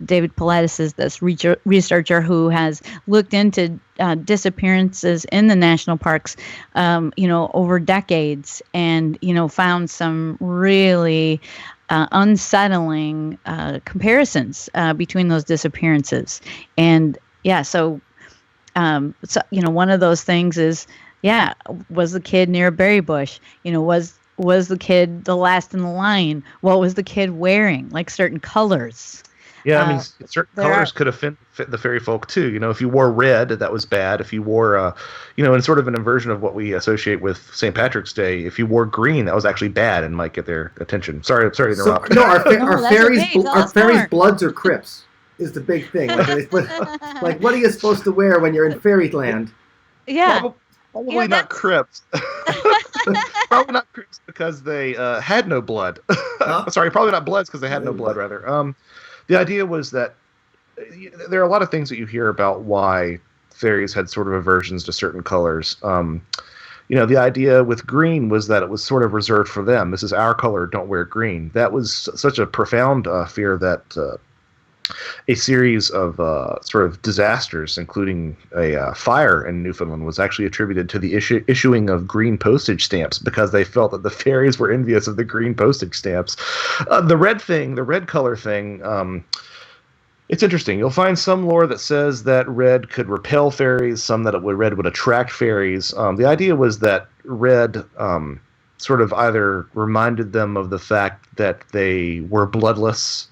David Pilatus is this researcher who has looked into disappearances in the national parks, over decades, and found some really unsettling comparisons between those disappearances. And so one of those things is, was the kid near a berry bush? Was the kid the last in the line? What was the kid wearing? Like certain colors. Yeah, I mean, certain colors could have fit the fairy folk too. If you wore red, that was bad. If you wore, in sort of an inversion of what we associate with St. Patrick's Day, if you wore green, that was actually bad and might get their attention. Sorry to interrupt. Our fairies' bloods are crips is the big thing. Like, what are you supposed to wear when you're in fairyland? Yeah. Probably not crypts. Probably not crypts because they had no blood. Sorry, probably not bloods because they had no blood, rather. The idea was that there are a lot of things that you hear about why fairies had sort of aversions to certain colors. The idea with green was that it was sort of reserved for them. This is our color, don't wear green. That was such a profound fear that a series of sort of disasters, including a fire in Newfoundland, was actually attributed to the issuing of green postage stamps because they felt that the fairies were envious of the green postage stamps. The red color thing, It's interesting. You'll find some lore that says that red could repel fairies, some that red would attract fairies. The idea was that red sort of either reminded them of the fact that they were bloodless,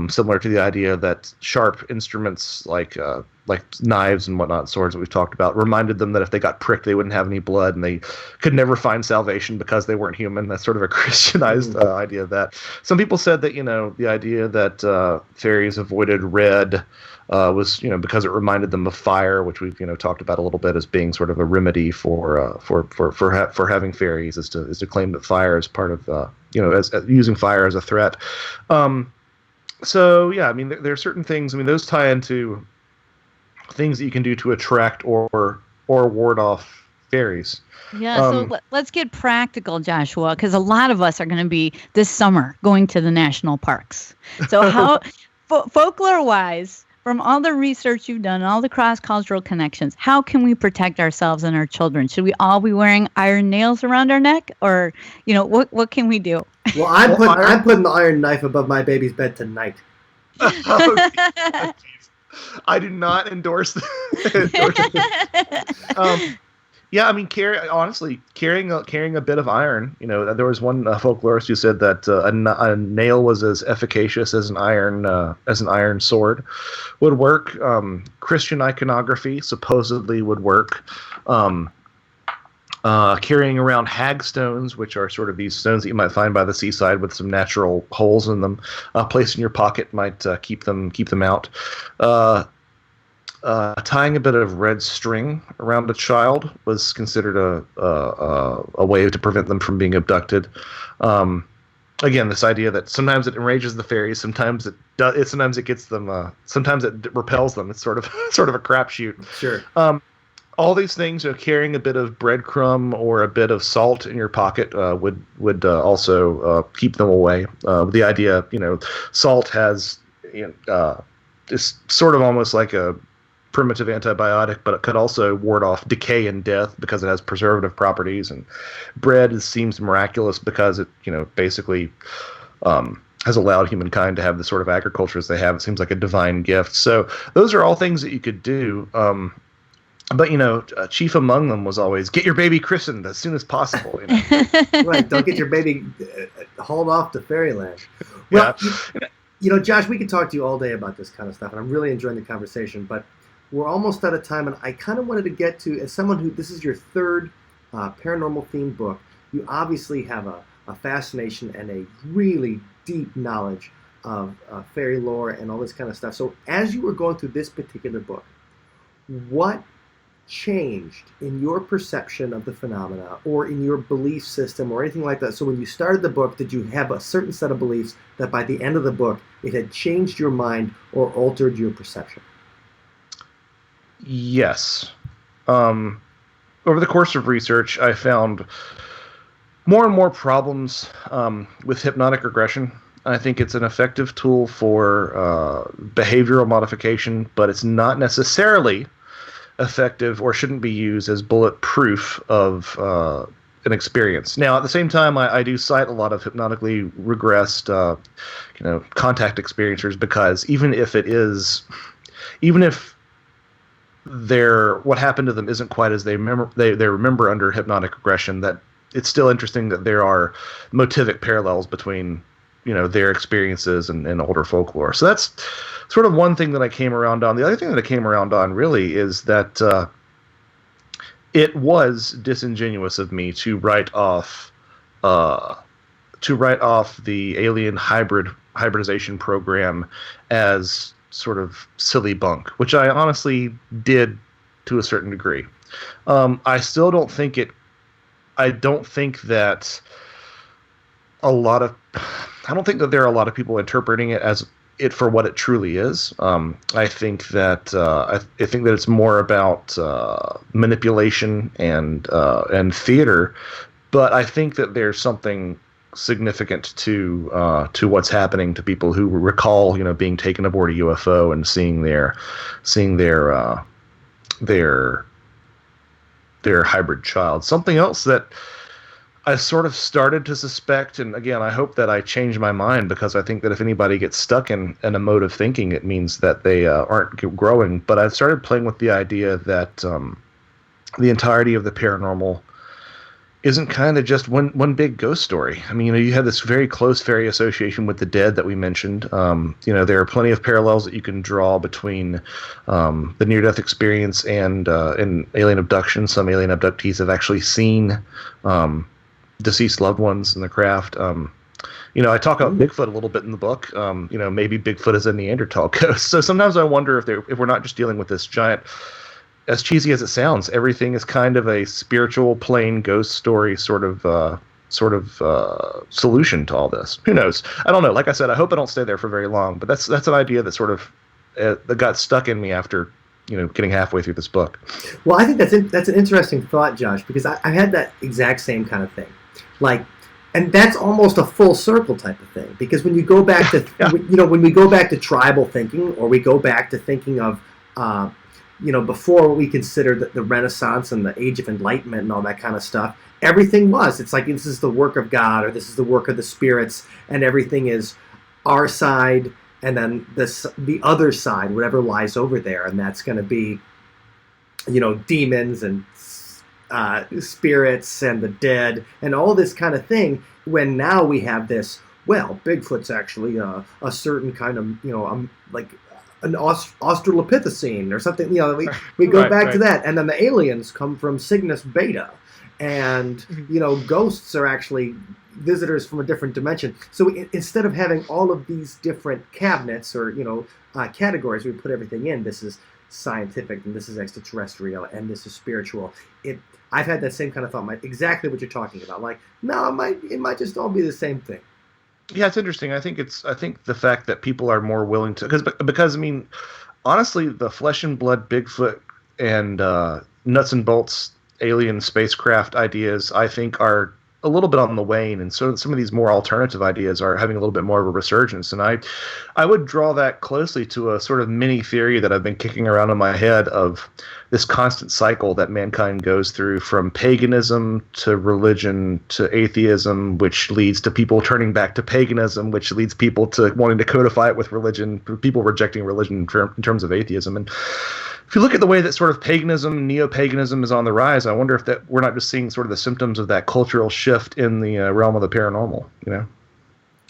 similar to the idea that sharp instruments like knives and whatnot, swords that we've talked about, reminded them that if they got pricked, they wouldn't have any blood, and they could never find salvation because they weren't human. That's sort of a Christianized idea of that. Some people said that the idea that fairies avoided red was because it reminded them of fire, which we've talked about a little bit as being sort of a remedy for having fairies, is to claim that fire is part of as using fire as a threat. So yeah, I mean, there are certain things. I mean, those tie into things that you can do to attract or ward off fairies. Yeah, so let's get practical, Joshua, because a lot of us are going to be this summer going to the national parks. So how, folklore-wise, from all the research you've done, all the cross-cultural connections, how can we protect ourselves and our children? Should we all be wearing iron nails around our neck, or what can we do? Well, I'm putting the iron knife above my baby's bed tonight. Oh, I do not endorse that. Yeah, I mean, carrying a bit of iron. There was one folklorist who said that a nail was as efficacious as an iron sword would work. Christian iconography supposedly would work. Carrying around hagstones, which are sort of these stones that you might find by the seaside with some natural holes in them, placed in your pocket might keep them out. Tying a bit of red string around a child was considered a way to prevent them from being abducted. Again, this idea that sometimes it enrages the fairies, sometimes it gets them, sometimes it repels them. It's sort of a crapshoot. Sure. All these things, carrying a bit of breadcrumb or a bit of salt in your pocket would also keep them away. The idea, salt has is sort of almost like a primitive antibiotic, but it could also ward off decay and death because it has preservative properties. And bread seems miraculous because it, basically has allowed humankind to have the sort of agriculture as they have. It seems like a divine gift. So those are all things that you could do. But chief among them was always get your baby christened as soon as possible. Right, don't get your baby hauled off to fairyland. Well, yeah. Josh, we could talk to you all day about this kind of stuff, and I'm really enjoying the conversation. But we're almost out of time, and I kind of wanted to get to, as someone who this is your third paranormal themed book, you obviously have a fascination and a really deep knowledge of fairy lore and all this kind of stuff. So as you were going through this particular book, what changed in your perception of the phenomena or in your belief system or anything like that? So when you started the book, did you have a certain set of beliefs that by the end of the book it had changed your mind or altered your perception? Yes. Over the course of research, I found more and more problems with hypnotic regression. I think it's an effective tool for behavioral modification, but it's not necessarily effective or shouldn't be used as bulletproof of an experience. Now, at the same time, I do cite a lot of hypnotically regressed, contact experiencers, because even if what happened to them isn't quite as they remember under hypnotic regression, that it's still interesting that there are motivic parallels between their experiences and older folklore. So that's sort of one thing that I came around on. The other thing that I came around on really is that it was disingenuous of me to write off the alien hybridization program as sort of silly bunk, which I honestly did to a certain degree. I still don't think it. I don't think that I don't think that there are a lot of people interpreting it as it for what it truly is. I think that I think that it's more about manipulation and theater, but I think that there's something significant to what's happening to people who recall, being taken aboard a UFO and seeing their hybrid child. Something else that I sort of started to suspect, and again, I hope that I change my mind, because I think that if anybody gets stuck in a mode of thinking, it means that they aren't growing. But I've started playing with the idea that the entirety of the paranormal isn't kind of just one big ghost story. I mean, you have this very close fairy association with the dead that we mentioned. There are plenty of parallels that you can draw between the near-death experience and alien abduction. Some alien abductees have actually seen deceased loved ones in the craft. I talk about Bigfoot a little bit in the book. Maybe Bigfoot is a Neanderthal ghost. So sometimes I wonder if we're not just dealing with this giant, as cheesy as it sounds, everything is kind of a spiritual plane ghost story sort of solution to all this. Who knows? I don't know. Like I said, I hope I don't stay there for very long. But that's an idea that sort of that got stuck in me after getting halfway through this book. Well, I think that's an interesting thought, Josh, because I had that exact same kind of thing. And that's almost a full circle type of thing, because when you go back to when we go back to tribal thinking, or we go back to thinking of before what we consider the Renaissance and the Age of Enlightenment and all that kind of stuff, everything it's like this is the work of God, or this is the work of the spirits, and everything is our side, and then the other side, whatever lies over there, and that's going to be demons and spirits and the dead and all this kind of thing. When now we have this, Bigfoot's actually a certain kind of like an Australopithecine or something. We go back to that, and then the aliens come from Cygnus Beta, and ghosts are actually visitors from a different dimension. So instead of having all of these different cabinets or categories, we put everything in. This is scientific, and this is extraterrestrial, and this is spiritual. I've had that same kind of thought, exactly what you're talking about. Like, no, it might just all be the same thing. Yeah, it's interesting. I think the fact that people are more willing to, because I mean, honestly, the flesh and blood Bigfoot and nuts and bolts alien spacecraft ideas, I think, are a little bit on the wane, and so some of these more alternative ideas are having a little bit more of a resurgence. And I would draw that closely to a sort of mini theory that I've been kicking around in my head of this constant cycle that mankind goes through, from paganism to religion to atheism, which leads to people turning back to paganism, which leads people to wanting to codify it with religion, people rejecting religion in terms of atheism. And if you look at the way that sort of paganism, neo-paganism is on the rise, I wonder if that we're not just seeing sort of the symptoms of that cultural shift in the realm of the paranormal.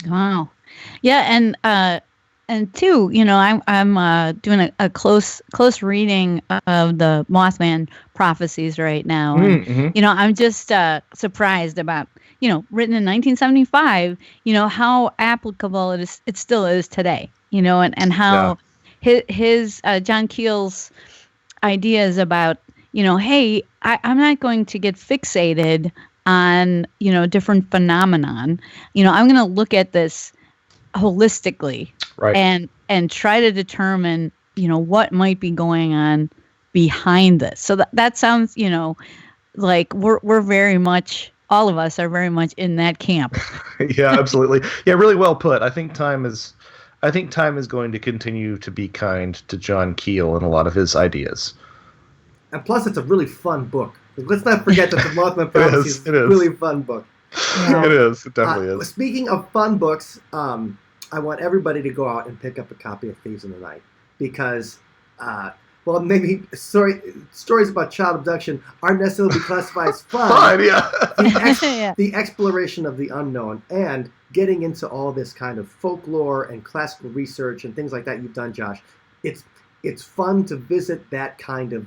Wow, yeah, and two, I'm doing a close how of the Mothman prophecies right now, and I'm just surprised about written in 1975, how applicable it still is today, and how his John Keel's ideas about hey, I'm not going to get fixated on different phenomenon. I'm going to look at this holistically, right, and try to determine what might be going on behind this. So that sounds like we're very much, all of us are very much in that camp. Yeah, absolutely. Yeah, really well put. I think time is going to continue to be kind to John Keel and a lot of his ideas. And plus, it's a really fun book. Let's not forget that the Mothman Prophecy is a really fun book. Yeah. It is. It definitely is. Speaking of fun books, I want everybody to go out and pick up a copy of Thieves in the Night, because, maybe stories about child abduction aren't necessarily classified as fun. Fun, yeah. The exploration of the unknown and getting into all this kind of folklore and classical research and things like that you've done, Josh. It's fun to visit that kind of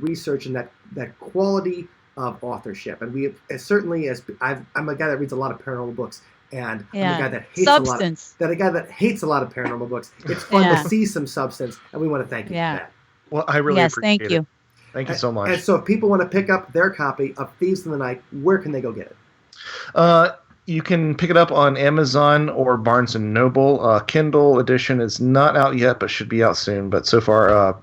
research and that quality of authorship. And we certainly, I'm a guy that reads a lot of paranormal books, and I'm a guy that hates substance. a lot of paranormal books. It's fun to see some substance, and we want to thank you for that. Well, I really appreciate thank you. it. Thank you so much. And so if people want to pick up their copy of Thieves in the Night, where can they go get it? You can pick it up on Amazon or Barnes & Noble. Kindle edition is not out yet, but should be out soon. But so far,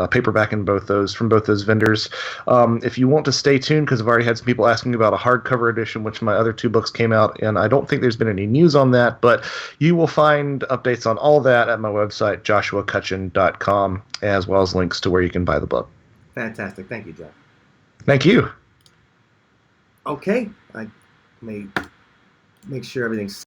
paperback from both those vendors. If you want to stay tuned, because I've already had some people asking about a hardcover edition, which my other two books came out, and I don't think there's been any news on that, but you will find updates on all that at my website, joshuacutchin.com, as well as links to where you can buy the book. Fantastic. Thank you, Jeff. Thank you. Okay. Let me make sure everything's